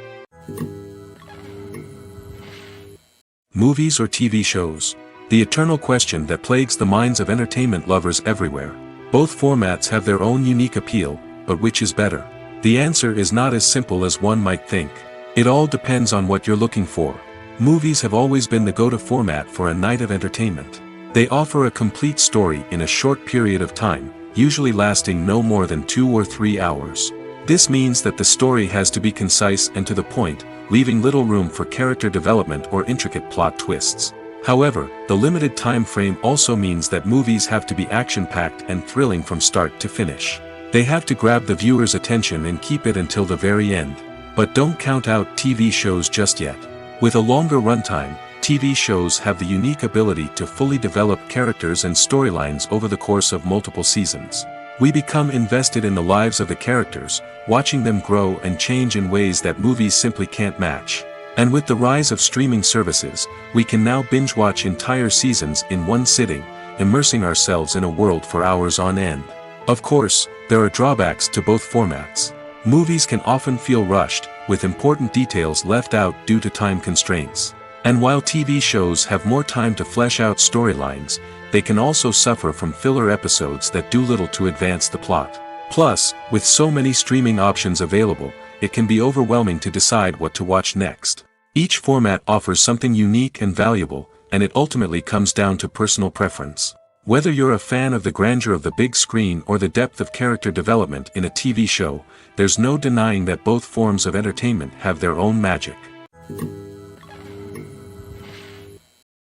Movies or TV shows? The eternal question that plagues the minds of entertainment lovers everywhere. Both formats have their own unique appeal, but which is better? The answer is not as simple as one might think. It all depends on what you're looking for. Movies have always been the go-to format for a night of entertainment. They offer a complete story in a short period of time, usually lasting no more than 2 or 3 hours. This means that the story has to be concise and to the point, leaving little room for character development or intricate plot twists. However, the limited time frame also means that movies have to be action-packed and thrilling from start to finish. They have to grab the viewer's attention and keep it until the very end. But don't count out TV shows just yet. With a longer runtime, TV shows have the unique ability to fully develop characters and storylines over the course of multiple seasons. We become invested in the lives of the characters, watching them grow and change in ways that movies simply can't match. And with the rise of streaming services, we can now binge-watch entire seasons in one sitting, immersing ourselves in a world for hours on end. Of course, there are drawbacks to both formats. Movies can often feel rushed, with important details left out due to time constraints. And while TV shows have more time to flesh out storylines, they can also suffer from filler episodes that do little to advance the plot. Plus, with so many streaming options available, it can be overwhelming to decide what to watch next. Each format offers something unique and valuable, and it ultimately comes down to personal preference. Whether you're a fan of the grandeur of the big screen or the depth of character development in a TV show, there's no denying that both forms of entertainment have their own magic.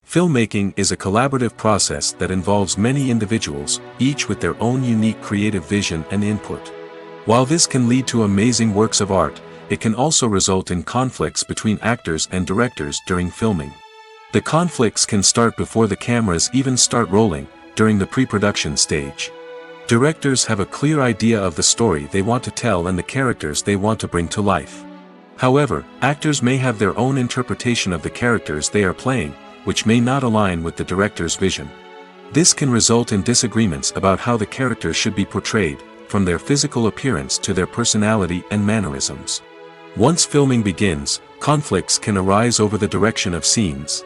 Filmmaking is a collaborative process that involves many individuals, each with their own unique creative vision and input. While this can lead to amazing works of art, it can also result in conflicts between actors and directors during filming. The conflicts can start before the cameras even start rolling, during the pre-production stage. Directors have a clear idea of the story they want to tell and the characters they want to bring to life. However, actors may have their own interpretation of the characters they are playing, which may not align with the director's vision. This can result in disagreements about how the characters should be portrayed, from their physical appearance to their personality and mannerisms. Once filming begins, conflicts can arise over the direction of scenes.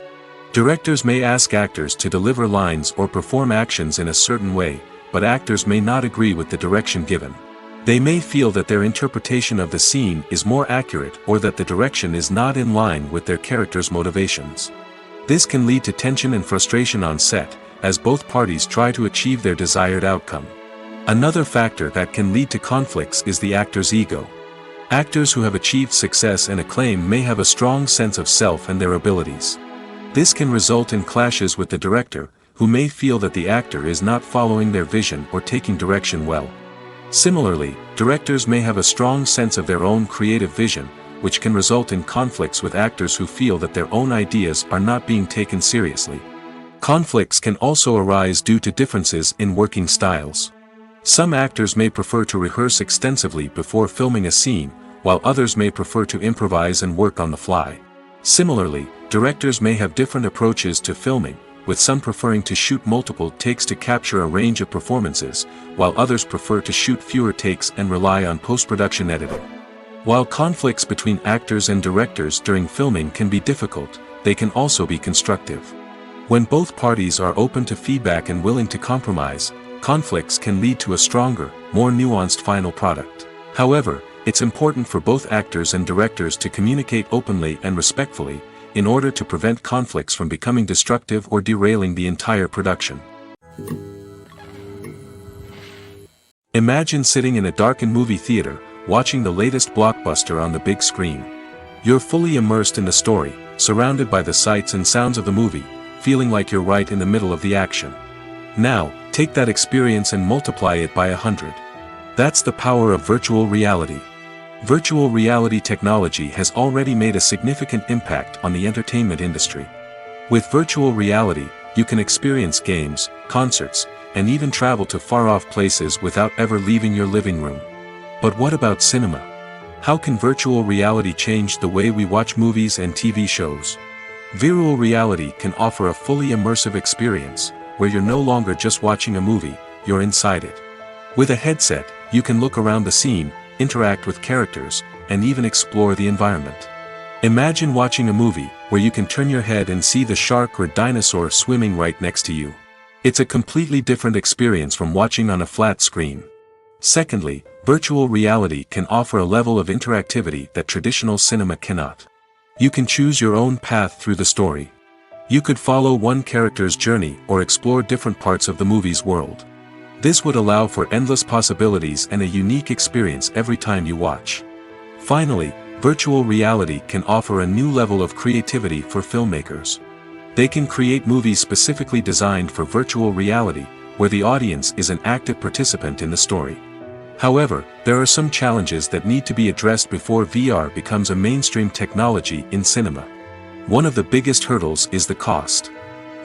Directors may ask actors to deliver lines or perform actions in a certain way, but actors may not agree with the direction given. They may feel that their interpretation of the scene is more accurate or that the direction is not in line with their character's motivations. This can lead to tension and frustration on set, as both parties try to achieve their desired outcome. Another factor that can lead to conflicts is the actor's ego. Actors who have achieved success and acclaim may have a strong sense of self and their abilities. This can result in clashes with the director, who may feel that the actor is not following their vision or taking direction well. Similarly, directors may have a strong sense of their own creative vision, which can result in conflicts with actors who feel that their own ideas are not being taken seriously. Conflicts can also arise due to differences in working styles. Some actors may prefer to rehearse extensively before filming a scene, while others may prefer to improvise and work on the fly. Similarly, directors may have different approaches to filming, with some preferring to shoot multiple takes to capture a range of performances, while others prefer to shoot fewer takes and rely on post-production editing. While conflicts between actors and directors during filming can be difficult, they can also be constructive. When both parties are open to feedback and willing to compromise, conflicts can lead to a stronger, more nuanced final product. However, it's important for both actors and directors to communicate openly and respectfully, in order to prevent conflicts from becoming destructive or derailing the entire production. Imagine sitting in a darkened movie theater, watching the latest blockbuster on the big screen. You're fully immersed in the story, surrounded by the sights and sounds of the movie, feeling like you're right in the middle of the action. Now, take that experience and multiply it by 100. That's the power of virtual reality. Virtual reality technology has already made a significant impact on the entertainment industry. With virtual reality, you can experience games, concerts, and even travel to far-off places without ever leaving your living room. But what about cinema? How can virtual reality change the way we watch movies and TV shows? Virtual reality can offer a fully immersive experience, where you're no longer just watching a movie, you're inside it. With a headset, you can look around the scene, interact with characters, and even explore the environment. Imagine watching a movie, where you can turn your head and see the shark or dinosaur swimming right next to you. It's a completely different experience from watching on a flat screen. Secondly, virtual reality can offer a level of interactivity that traditional cinema cannot. You can choose your own path through the story. You could follow one character's journey or explore different parts of the movie's world. This would allow for endless possibilities and a unique experience every time you watch. Finally, virtual reality can offer a new level of creativity for filmmakers. They can create movies specifically designed for virtual reality, where the audience is an active participant in the story. However, there are some challenges that need to be addressed before VR becomes a mainstream technology in cinema. One of the biggest hurdles is the cost.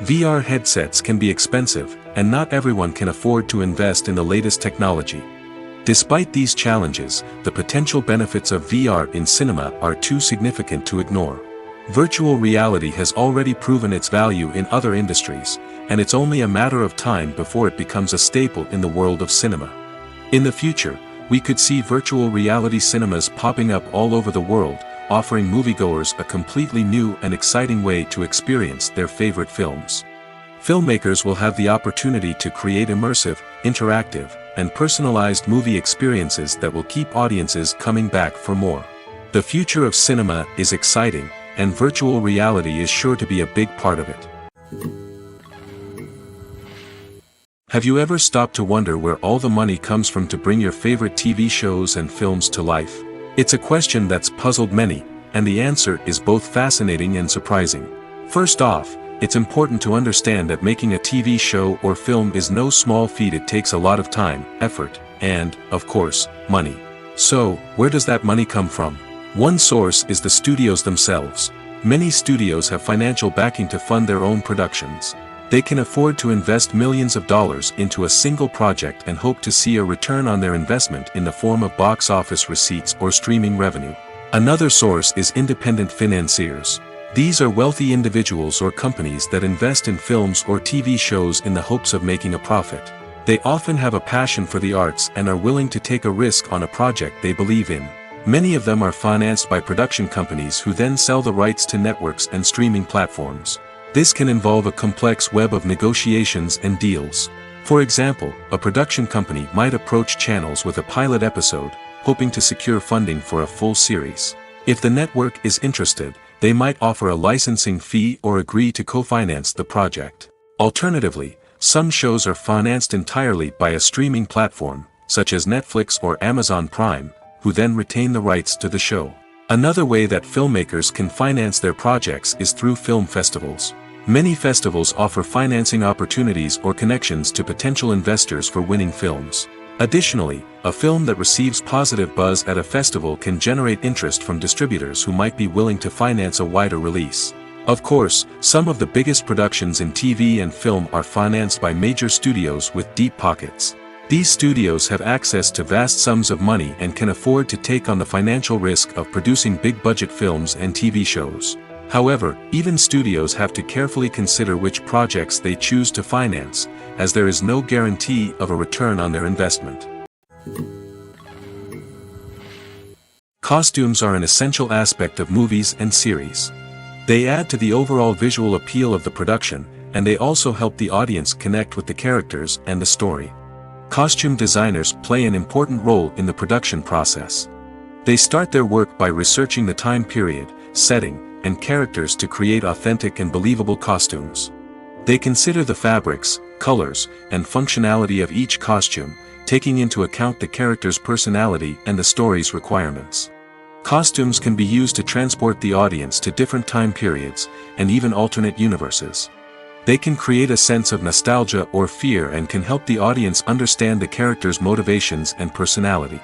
VR headsets can be expensive, and not everyone can afford to invest in the latest technology. Despite these challenges, the potential benefits of VR in cinema are too significant to ignore. Virtual reality has already proven its value in other industries, and it's only a matter of time before it becomes a staple in the world of cinema. In the future, we could see virtual reality cinemas popping up all over the world, offering moviegoers a completely new and exciting way to experience their favorite films. Filmmakers will have the opportunity to create immersive, interactive, and personalized movie experiences that will keep audiences coming back for more. The future of cinema is exciting, and virtual reality is sure to be a big part of it. Have you ever stopped to wonder where all the money comes from to bring your favorite TV shows and films to life? It's a question that's puzzled many, and the answer is both fascinating and surprising. First off, it's important to understand that making a TV show or film is no small feat. It takes a lot of time, effort, and, of course, money. So, where does that money come from? One source is the studios themselves. Many studios have financial backing to fund their own productions. They can afford to invest millions of dollars into a single project and hope to see a return on their investment in the form of box office receipts or streaming revenue. Another source is independent financiers. These are wealthy individuals or companies that invest in films or TV shows in the hopes of making a profit. They often have a passion for the arts and are willing to take a risk on a project they believe in. Many of them are financed by production companies who then sell the rights to networks and streaming platforms. This can involve a complex web of negotiations and deals. For example, a production company might approach channels with a pilot episode, hoping to secure funding for a full series. If the network is interested, they might offer a licensing fee or agree to co-finance the project. Alternatively, some shows are financed entirely by a streaming platform, such as Netflix or Amazon Prime, who then retain the rights to the show. Another way that filmmakers can finance their projects is through film festivals. Many festivals offer financing opportunities or connections to potential investors for winning films. Additionally, a film that receives positive buzz at a festival can generate interest from distributors who might be willing to finance a wider release. Of course, some of the biggest productions in TV and film are financed by major studios with deep pockets. These studios have access to vast sums of money and can afford to take on the financial risk of producing big-budget films and TV shows. However, even studios have to carefully consider which projects they choose to finance, as there is no guarantee of a return on their investment. Costumes are an essential aspect of movies and series. They add to the overall visual appeal of the production, and they also help the audience connect with the characters and the story. Costume designers play an important role in the production process. They start their work by researching the time period, setting, and characters to create authentic and believable costumes. They consider the fabrics, colors, and functionality of each costume, taking into account the character's personality and the story's requirements. Costumes can be used to transport the audience to different time periods, and even alternate universes. They can create a sense of nostalgia or fear and can help the audience understand the character's motivations and personality.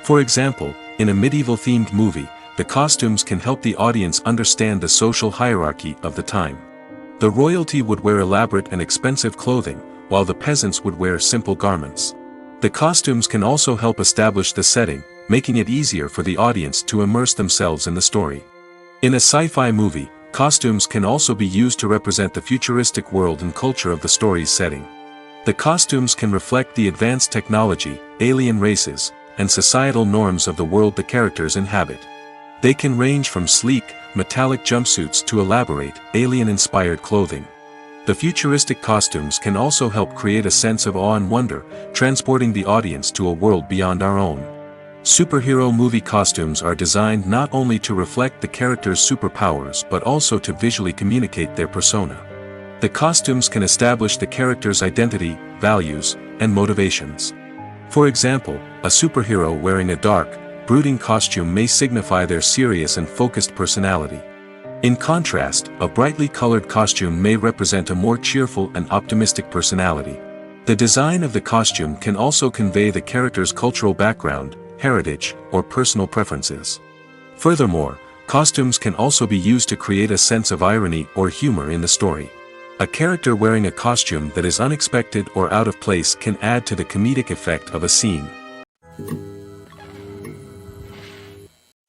For example, in a medieval-themed movie, the costumes can help the audience understand the social hierarchy of the time. The royalty would wear elaborate and expensive clothing, while the peasants would wear simple garments. The costumes can also help establish the setting, making it easier for the audience to immerse themselves in the story. In a sci-fi movie, costumes can also be used to represent the futuristic world and culture of the story's setting. The costumes can reflect the advanced technology, alien races, and societal norms of the world the characters inhabit. They can range from sleek, metallic jumpsuits to elaborate, alien-inspired clothing. The futuristic costumes can also help create a sense of awe and wonder, transporting the audience to a world beyond our own. Superhero movie costumes are designed not only to reflect the character's superpowers but also to visually communicate their persona. The costumes can establish the character's identity, values, and motivations. For example, a superhero wearing a dark, brooding costume may signify their serious and focused personality. In contrast, a brightly colored costume may represent a more cheerful and optimistic personality. The design of the costume can also convey the character's cultural background, heritage, or personal preferences. Furthermore, costumes can also be used to create a sense of irony or humor in the story. A character wearing a costume that is unexpected or out of place can add to the comedic effect of a scene.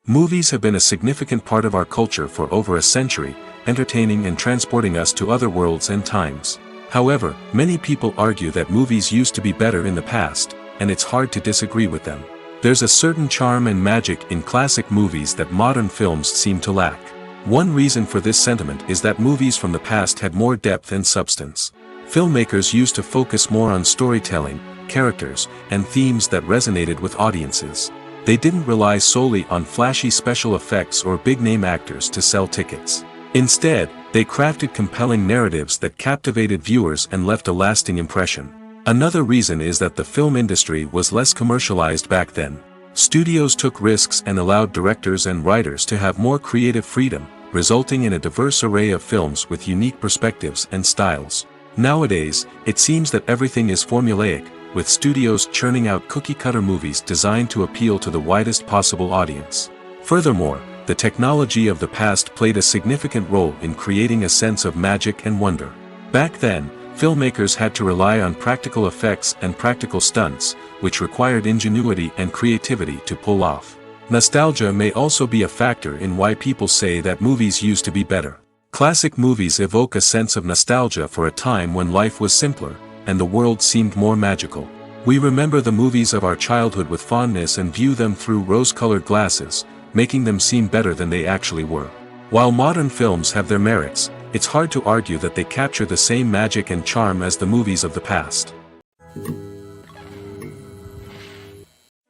Movies have been a significant part of our culture for over a century, entertaining and transporting us to other worlds and times. However, many people argue that movies used to be better in the past, and it's hard to disagree with them. There's a certain charm and magic in classic movies that modern films seem to lack. One reason for this sentiment is that movies from the past had more depth and substance. Filmmakers used to focus more on storytelling, characters, and themes that resonated with audiences. They didn't rely solely on flashy special effects or big-name actors to sell tickets. Instead, they crafted compelling narratives that captivated viewers and left a lasting impression. Another reason is that the film industry was less commercialized back then. Studios took risks and allowed directors and writers to have more creative freedom, resulting in a diverse array of films with unique perspectives and styles. Nowadays, it seems that everything is formulaic, with studios churning out cookie-cutter movies designed to appeal to the widest possible audience. Furthermore, the technology of the past played a significant role in creating a sense of magic and wonder. Back then, filmmakers had to rely on practical effects and practical stunts, which required ingenuity and creativity to pull off. Nostalgia may also be a factor in why people say that movies used to be better. Classic movies evoke a sense of nostalgia for a time when life was simpler, and the world seemed more magical. We remember the movies of our childhood with fondness and view them through rose-colored glasses, making them seem better than they actually were. While modern films have their merits, it's hard to argue that they capture the same magic and charm as the movies of the past.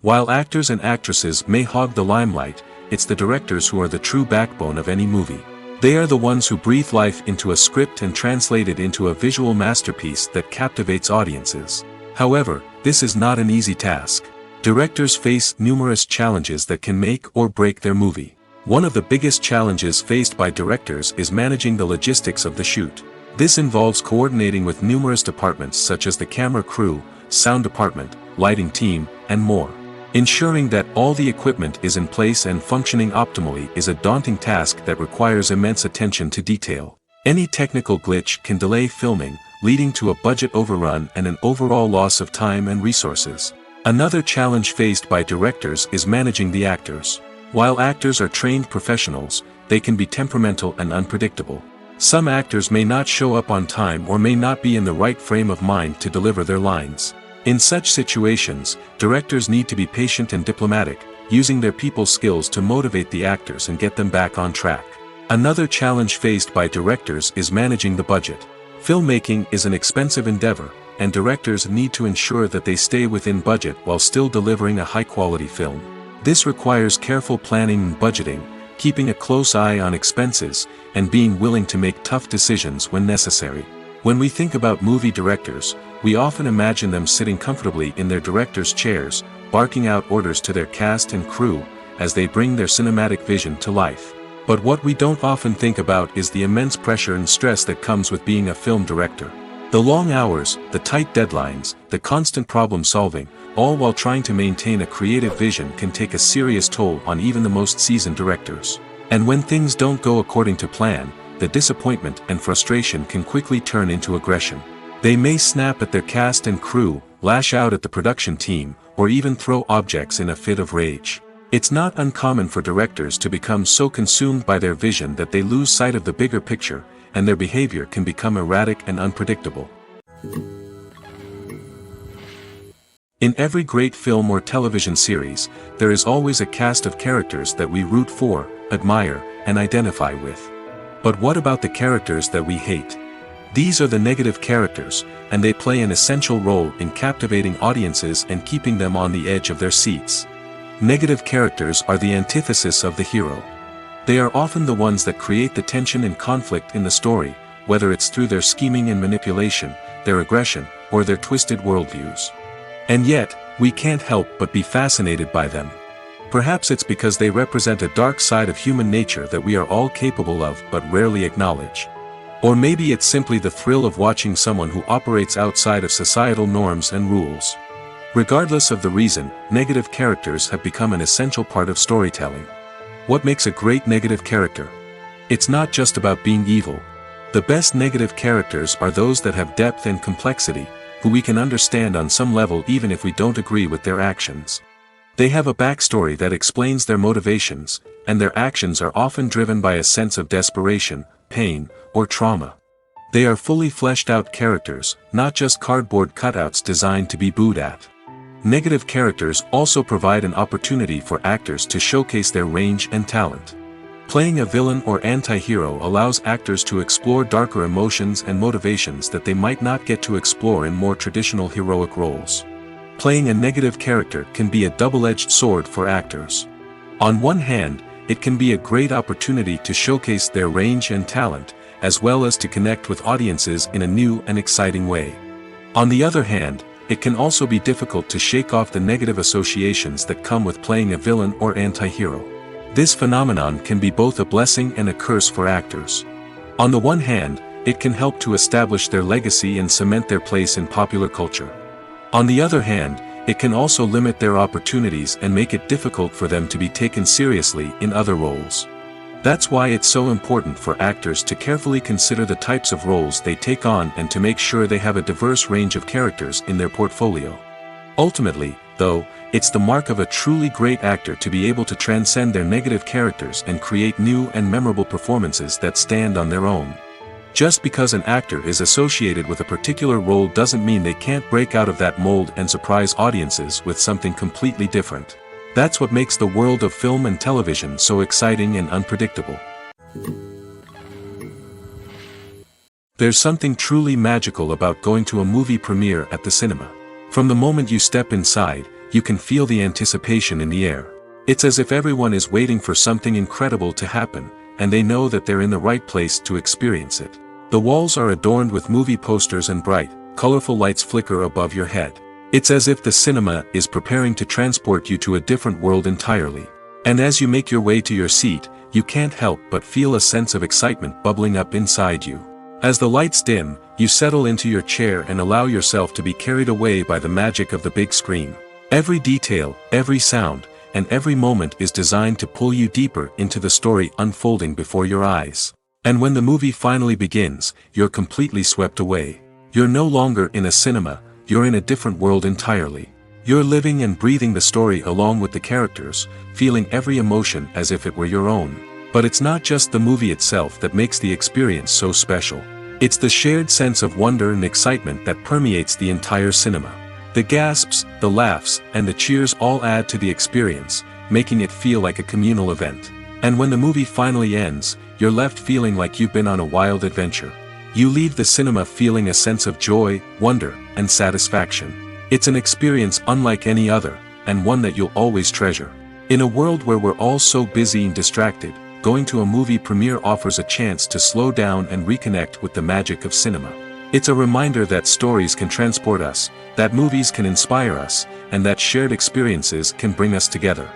While actors and actresses may hog the limelight, it's the directors who are the true backbone of any movie. They are the ones who breathe life into a script and translate it into a visual masterpiece that captivates audiences. However, this is not an easy task. Directors face numerous challenges that can make or break their movie. One of the biggest challenges faced by directors is managing the logistics of the shoot. This involves coordinating with numerous departments such as the camera crew, sound department, lighting team, and more. Ensuring that all the equipment is in place and functioning optimally is a daunting task that requires immense attention to detail. Any technical glitch can delay filming, leading to a budget overrun and an overall loss of time and resources. Another challenge faced by directors is managing the actors. While actors are trained professionals, they can be temperamental and unpredictable. Some actors may not show up on time or may not be in the right frame of mind to deliver their lines. In such situations, directors need to be patient and diplomatic, using their people skills to motivate the actors and get them back on track. Another challenge faced by directors is managing the budget. Filmmaking is an expensive endeavor, and directors need to ensure that they stay within budget while still delivering a high-quality film. This requires careful planning and budgeting, keeping a close eye on expenses, and being willing to make tough decisions when necessary. When we think about movie directors, we often imagine them sitting comfortably in their director's chairs, barking out orders to their cast and crew, as they bring their cinematic vision to life. But what we don't often think about is the immense pressure and stress that comes with being a film director. The long hours, the tight deadlines, the constant problem solving, all while trying to maintain a creative vision can take a serious toll on even the most seasoned directors. And when things don't go according to plan, the disappointment and frustration can quickly turn into aggression. They may snap at their cast and crew, lash out at the production team, or even throw objects in a fit of rage. It's not uncommon for directors to become so consumed by their vision that they lose sight of the bigger picture, and their behavior can become erratic and unpredictable. In every great film or television series, there is always a cast of characters that we root for, admire, and identify with. But what about the characters that we hate? These are the negative characters, and they play an essential role in captivating audiences and keeping them on the edge of their seats. Negative characters are the antithesis of the hero. They are often the ones that create the tension and conflict in the story, whether it's through their scheming and manipulation, their aggression, or their twisted worldviews. And yet, we can't help but be fascinated by them. Perhaps it's because they represent a dark side of human nature that we are all capable of but rarely acknowledge. Or maybe it's simply the thrill of watching someone who operates outside of societal norms and rules. Regardless of the reason, negative characters have become an essential part of storytelling. What makes a great negative character? It's not just about being evil. The best negative characters are those that have depth and complexity, who we can understand on some level even if we don't agree with their actions. They have a backstory that explains their motivations, and their actions are often driven by a sense of desperation, pain, or trauma. They are fully fleshed out characters, not just cardboard cutouts designed to be booed at. Negative characters also provide an opportunity for actors to showcase their range and talent. Playing a villain or anti-hero allows actors to explore darker emotions and motivations that they might not get to explore in more traditional heroic roles. Playing a negative character can be a double-edged sword for actors. On one hand, it can be a great opportunity to showcase their range and talent, as well as to connect with audiences in a new and exciting way. On the other hand, it can also be difficult to shake off the negative associations that come with playing a villain or anti-hero. This phenomenon can be both a blessing and a curse for actors. On the one hand, it can help to establish their legacy and cement their place in popular culture. On the other hand, it can also limit their opportunities and make it difficult for them to be taken seriously in other roles. That's why it's so important for actors to carefully consider the types of roles they take on and to make sure they have a diverse range of characters in their portfolio. Ultimately, though, it's the mark of a truly great actor to be able to transcend their negative characters and create new and memorable performances that stand on their own. Just because an actor is associated with a particular role doesn't mean they can't break out of that mold and surprise audiences with something completely different. That's what makes the world of film and television so exciting and unpredictable. There's something truly magical about going to a movie premiere at the cinema. From the moment you step inside, you can feel the anticipation in the air. It's as if everyone is waiting for something incredible to happen, and they know that they're in the right place to experience it. The walls are adorned with movie posters and bright, colorful lights flicker above your head. It's as if the cinema is preparing to transport you to a different world entirely. And as you make your way to your seat, you can't help but feel a sense of excitement bubbling up inside you. As the lights dim, you settle into your chair and allow yourself to be carried away by the magic of the big screen. Every detail, every sound, and every moment is designed to pull you deeper into the story unfolding before your eyes. And when the movie finally begins, you're completely swept away. You're no longer in a cinema, you're in a different world entirely. You're living and breathing the story along with the characters, feeling every emotion as if it were your own. But it's not just the movie itself that makes the experience so special. It's the shared sense of wonder and excitement that permeates the entire cinema. The gasps, the laughs, and the cheers all add to the experience, making it feel like a communal event. And when the movie finally ends, you're left feeling like you've been on a wild adventure. You leave the cinema feeling a sense of joy, wonder, and satisfaction. It's an experience unlike any other, and one that you'll always treasure. In a world where we're all so busy and distracted, going to a movie premiere offers a chance to slow down and reconnect with the magic of cinema. It's a reminder that stories can transport us, that movies can inspire us, and that shared experiences can bring us together.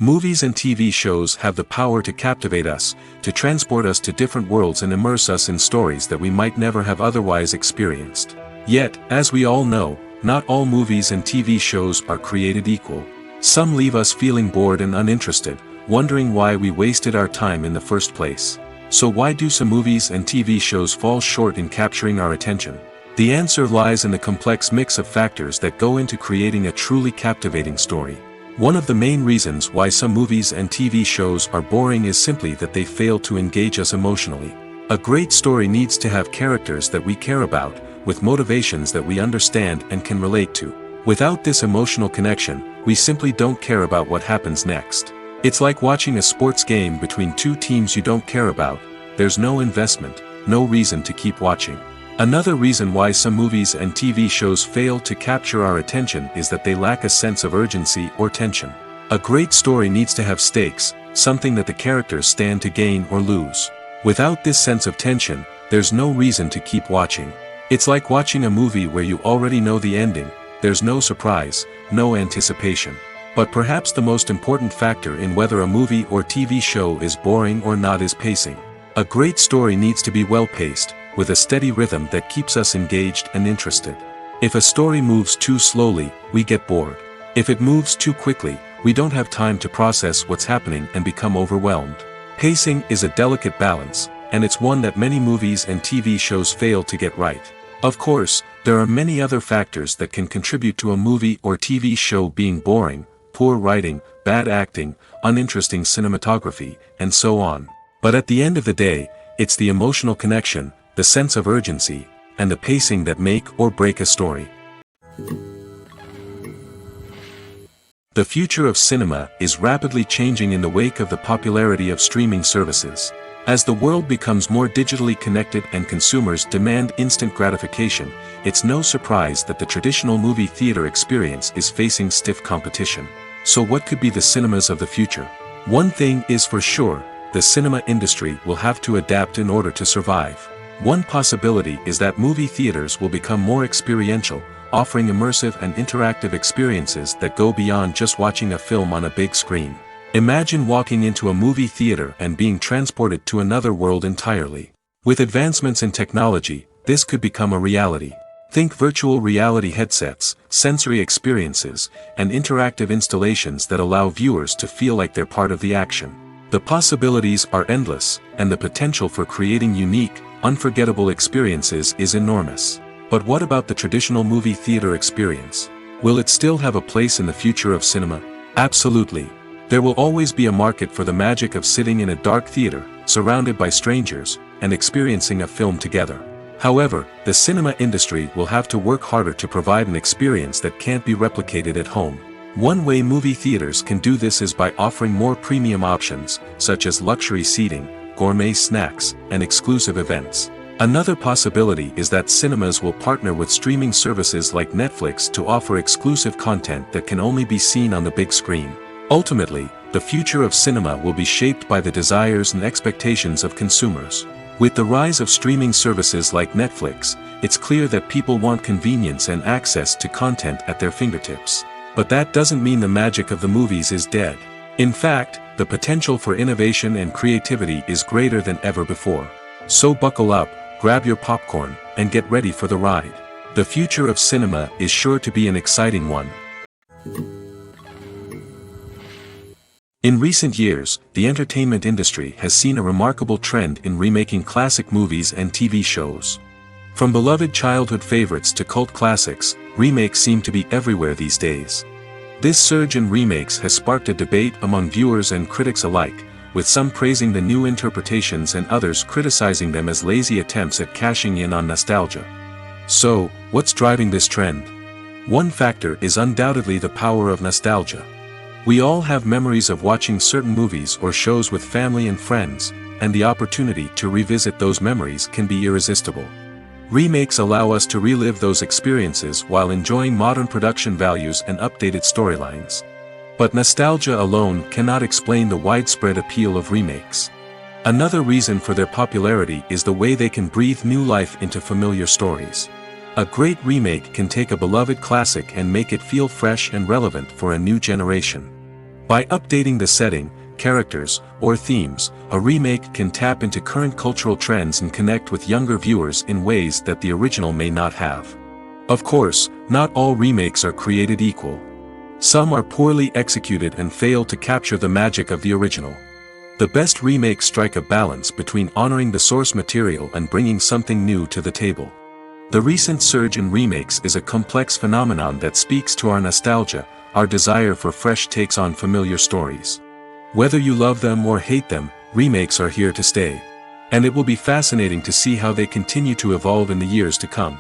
Movies and TV shows have the power to captivate us, to transport us to different worlds and immerse us in stories that we might never have otherwise experienced. Yet, as we all know, not all movies and TV shows are created equal. Some leave us feeling bored and uninterested, wondering why we wasted our time in the first place. So why do some movies and TV shows fall short in capturing our attention? The answer lies in the complex mix of factors that go into creating a truly captivating story. One of the main reasons why some movies and TV shows are boring is simply that they fail to engage us emotionally. A great story needs to have characters that we care about, with motivations that we understand and can relate to. Without this emotional connection, we simply don't care about what happens next. It's like watching a sports game between two teams you don't care about. There's no investment, no reason to keep watching. Another reason why some movies and TV shows fail to capture our attention is that they lack a sense of urgency or tension. A great story needs to have stakes, something that the characters stand to gain or lose. Without this sense of tension, there's no reason to keep watching. It's like watching a movie where you already know the ending. There's no surprise, no anticipation. But perhaps the most important factor in whether a movie or TV show is boring or not is pacing. A great story needs to be well-paced, with a steady rhythm that keeps us engaged and interested. If a story moves too slowly, we get bored. If it moves too quickly, we don't have time to process what's happening and become overwhelmed. Pacing is a delicate balance, and it's one that many movies and TV shows fail to get right. Of course, there are many other factors that can contribute to a movie or TV show being boring: poor writing, bad acting, uninteresting cinematography, and so on. But at the end of the day, it's the emotional connection, the sense of urgency, and the pacing that make or break a story. The future of cinema is rapidly changing in the wake of the popularity of streaming services. As the world becomes more digitally connected and consumers demand instant gratification, it's no surprise that the traditional movie theater experience is facing stiff competition. So what could be the cinemas of the future? One thing is for sure: the cinema industry will have to adapt in order to survive. One possibility is that movie theaters will become more experiential, offering immersive and interactive experiences that go beyond just watching a film on a big screen. Imagine walking into a movie theater and being transported to another world entirely. With advancements in technology, this could become a reality. Think virtual reality headsets, sensory experiences, and interactive installations that allow viewers to feel like they're part of the action. The possibilities are endless, and the potential for creating unique, unforgettable experiences is enormous. But what about the traditional movie theater experience? Will it still have a place in the future of cinema? Absolutely. There will always be a market for the magic of sitting in a dark theater, surrounded by strangers, and experiencing a film together. However, the cinema industry will have to work harder to provide an experience that can't be replicated at home. One way movie theaters can do this is by offering more premium options, such as luxury seating, gourmet snacks, and exclusive events. Another possibility is that cinemas will partner with streaming services like Netflix to offer exclusive content that can only be seen on the big screen. Ultimately, the future of cinema will be shaped by the desires and expectations of consumers. With the rise of streaming services like Netflix, it's clear that people want convenience and access to content at their fingertips. But that doesn't mean the magic of the movies is dead. In fact, the potential for innovation and creativity is greater than ever before. So buckle up, grab your popcorn, and get ready for the ride. The future of cinema is sure to be an exciting one. In recent years, the entertainment industry has seen a remarkable trend in remaking classic movies and TV shows. From beloved childhood favorites to cult classics, remakes seem to be everywhere these days. This surge in remakes has sparked a debate among viewers and critics alike, with some praising the new interpretations and others criticizing them as lazy attempts at cashing in on nostalgia. So, what's driving this trend? One factor is undoubtedly the power of nostalgia. We all have memories of watching certain movies or shows with family and friends, and the opportunity to revisit those memories can be irresistible. Remakes allow us to relive those experiences while enjoying modern production values and updated storylines. But nostalgia alone cannot explain the widespread appeal of remakes. Another reason for their popularity is the way they can breathe new life into familiar stories. A great remake can take a beloved classic and make it feel fresh and relevant for a new generation. By updating the setting, characters, or themes, a remake can tap into current cultural trends and connect with younger viewers in ways that the original may not have. Of course, not all remakes are created equal. Some are poorly executed and fail to capture the magic of the original. The best remakes strike a balance between honoring the source material and bringing something new to the table. The recent surge in remakes is a complex phenomenon that speaks to our nostalgia, our desire for fresh takes on familiar stories. Whether you love them or hate them, remakes are here to stay. And it will be fascinating to see how they continue to evolve in the years to come.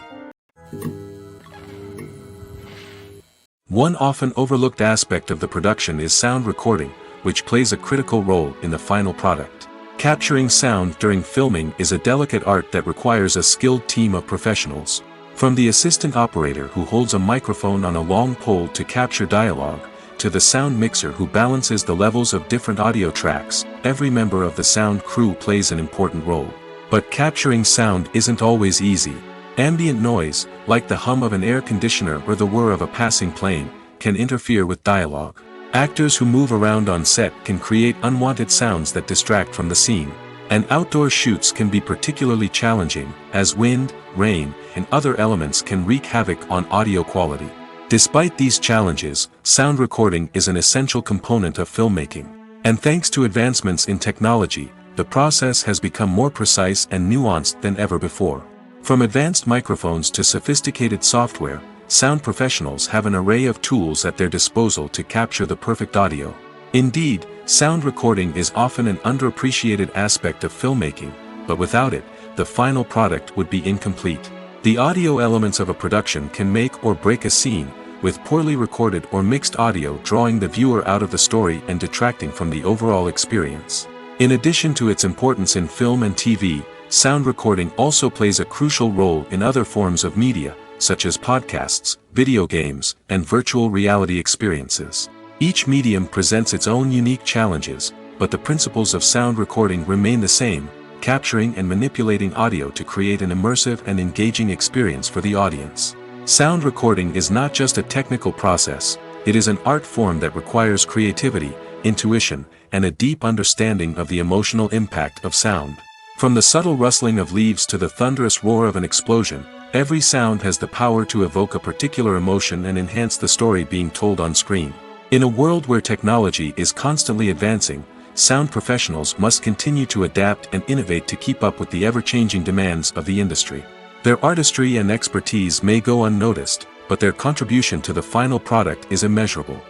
One often overlooked aspect of the production is sound recording, which plays a critical role in the final product. Capturing sound during filming is a delicate art that requires a skilled team of professionals. From the assistant operator who holds a microphone on a long pole to capture dialogue, to the sound mixer who balances the levels of different audio tracks, every member of the sound crew plays an important role. But capturing sound isn't always easy. Ambient noise, like the hum of an air conditioner or the whir of a passing plane, can interfere with dialogue. Actors who move around on set can create unwanted sounds that distract from the scene. And outdoor shoots can be particularly challenging, as wind, rain, and other elements can wreak havoc on audio quality. Despite these challenges, sound recording is an essential component of filmmaking. And thanks to advancements in technology, the process has become more precise and nuanced than ever before. From advanced microphones to sophisticated software, sound professionals have an array of tools at their disposal to capture the perfect audio. Indeed, sound recording is often an underappreciated aspect of filmmaking, but without it, the final product would be incomplete. The audio elements of a production can make or break a scene, with poorly recorded or mixed audio drawing the viewer out of the story and detracting from the overall experience. In addition to its importance in film and TV, sound recording also plays a crucial role in other forms of media, such as podcasts, video games, and virtual reality experiences. Each medium presents its own unique challenges, but the principles of sound recording remain the same, capturing and manipulating audio to create an immersive and engaging experience for the audience. Sound recording is not just a technical process, it is an art form that requires creativity, intuition, and a deep understanding of the emotional impact of sound. From the subtle rustling of leaves to the thunderous roar of an explosion, every sound has the power to evoke a particular emotion and enhance the story being told on screen. In a world where technology is constantly advancing, sound professionals must continue to adapt and innovate to keep up with the ever-changing demands of the industry. Their artistry and expertise may go unnoticed, but their contribution to the final product is immeasurable.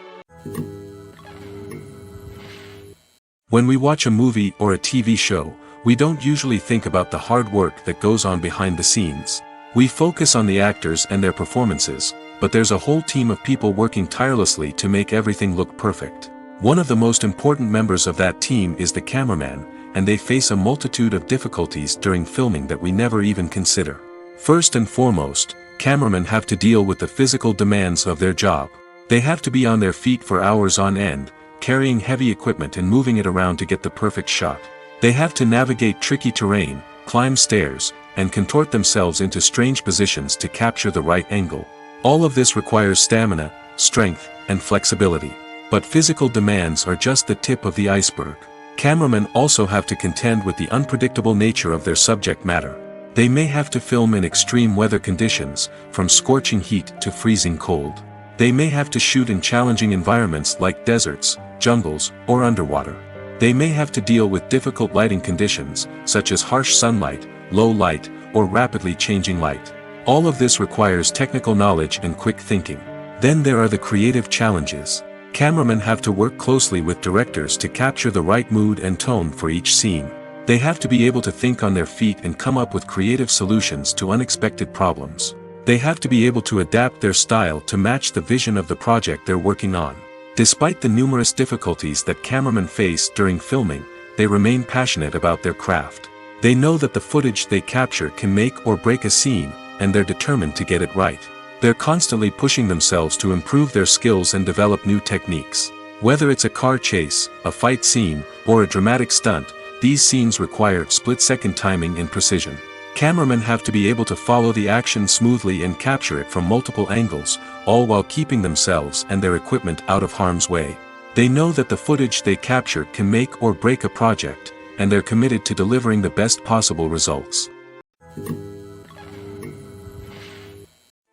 When we watch a movie or a TV show, we don't usually think about the hard work that goes on behind the scenes. We focus on the actors and their performances, but there's a whole team of people working tirelessly to make everything look perfect. One of the most important members of that team is the cameraman, and they face a multitude of difficulties during filming that we never even consider. First and foremost, cameramen have to deal with the physical demands of their job. They have to be on their feet for hours on end, carrying heavy equipment and moving it around to get the perfect shot. They have to navigate tricky terrain, climb stairs, and contort themselves into strange positions to capture the right angle. All of this requires stamina, strength, and flexibility. But physical demands are just the tip of the iceberg. Cameramen also have to contend with the unpredictable nature of their subject matter. They may have to film in extreme weather conditions, from scorching heat to freezing cold. They may have to shoot in challenging environments like deserts, jungles, or underwater. They may have to deal with difficult lighting conditions, such as harsh sunlight, low light, or rapidly changing light. All of this requires technical knowledge and quick thinking. Then there are the creative challenges. Cameramen have to work closely with directors to capture the right mood and tone for each scene. They have to be able to think on their feet and come up with creative solutions to unexpected problems. They have to be able to adapt their style to match the vision of the project they're working on. Despite the numerous difficulties that cameramen face during filming, they remain passionate about their craft. They know that the footage they capture can make or break a scene, and they're determined to get it right. They're constantly pushing themselves to improve their skills and develop new techniques. Whether it's a car chase, a fight scene, or a dramatic stunt, these scenes require split-second timing and precision. Cameramen have to be able to follow the action smoothly and capture it from multiple angles, all while keeping themselves and their equipment out of harm's way. They know that the footage they capture can make or break a project, and they're committed to delivering the best possible results.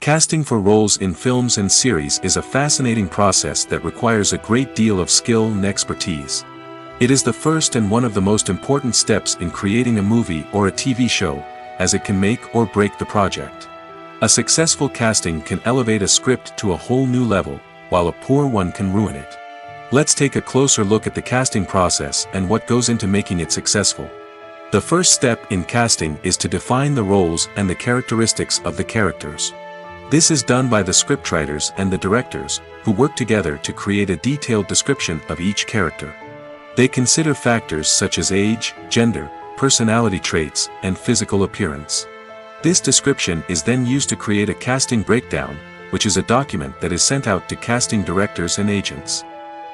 Casting for roles in films and series is a fascinating process that requires a great deal of skill and expertise. It is the first and one of the most important steps in creating a movie or a TV show, as it can make or break the project. A successful casting can elevate a script to a whole new level, while a poor one can ruin it. Let's take a closer look at the casting process and what goes into making it successful. The first step in casting is to define the roles and the characteristics of the characters. This is done by the scriptwriters and the directors, who work together to create a detailed description of each character. They consider factors such as age, gender, personality traits, and physical appearance. This description is then used to create a casting breakdown, which is a document that is sent out to casting directors and agents.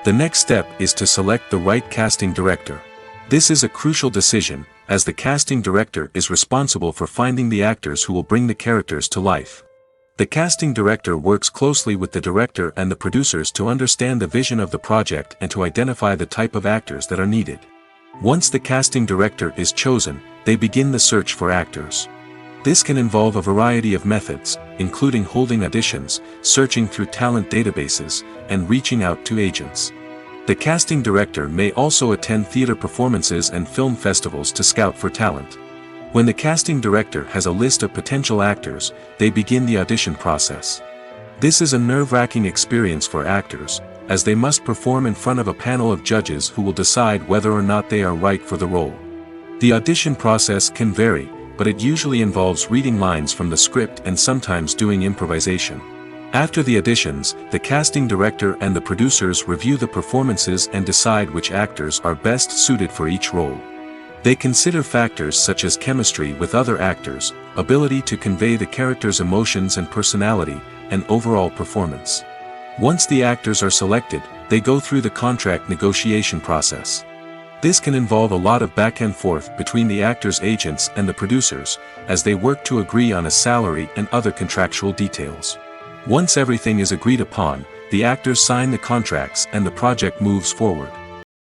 The next step is to select the right casting director. This is a crucial decision, as the casting director is responsible for finding the actors who will bring the characters to life. The casting director works closely with the director and the producers to understand the vision of the project and to identify the type of actors that are needed. Once the casting director is chosen, they begin the search for actors. This can involve a variety of methods, including holding auditions, searching through talent databases, and reaching out to agents. The casting director may also attend theater performances and film festivals to scout for talent. When the casting director has a list of potential actors, they begin the audition process. This is a nerve-wracking experience for actors, as they must perform in front of a panel of judges who will decide whether or not they are right for the role. The audition process can vary, but it usually involves reading lines from the script and sometimes doing improvisation. After the auditions, the casting director and the producers review the performances and decide which actors are best suited for each role. They consider factors such as chemistry with other actors, ability to convey the character's emotions and personality, and overall performance. Once the actors are selected, they go through the contract negotiation process. This can involve a lot of back and forth between the actors' agents and the producers, as they work to agree on a salary and other contractual details. Once everything is agreed upon, the actors sign the contracts and the project moves forward.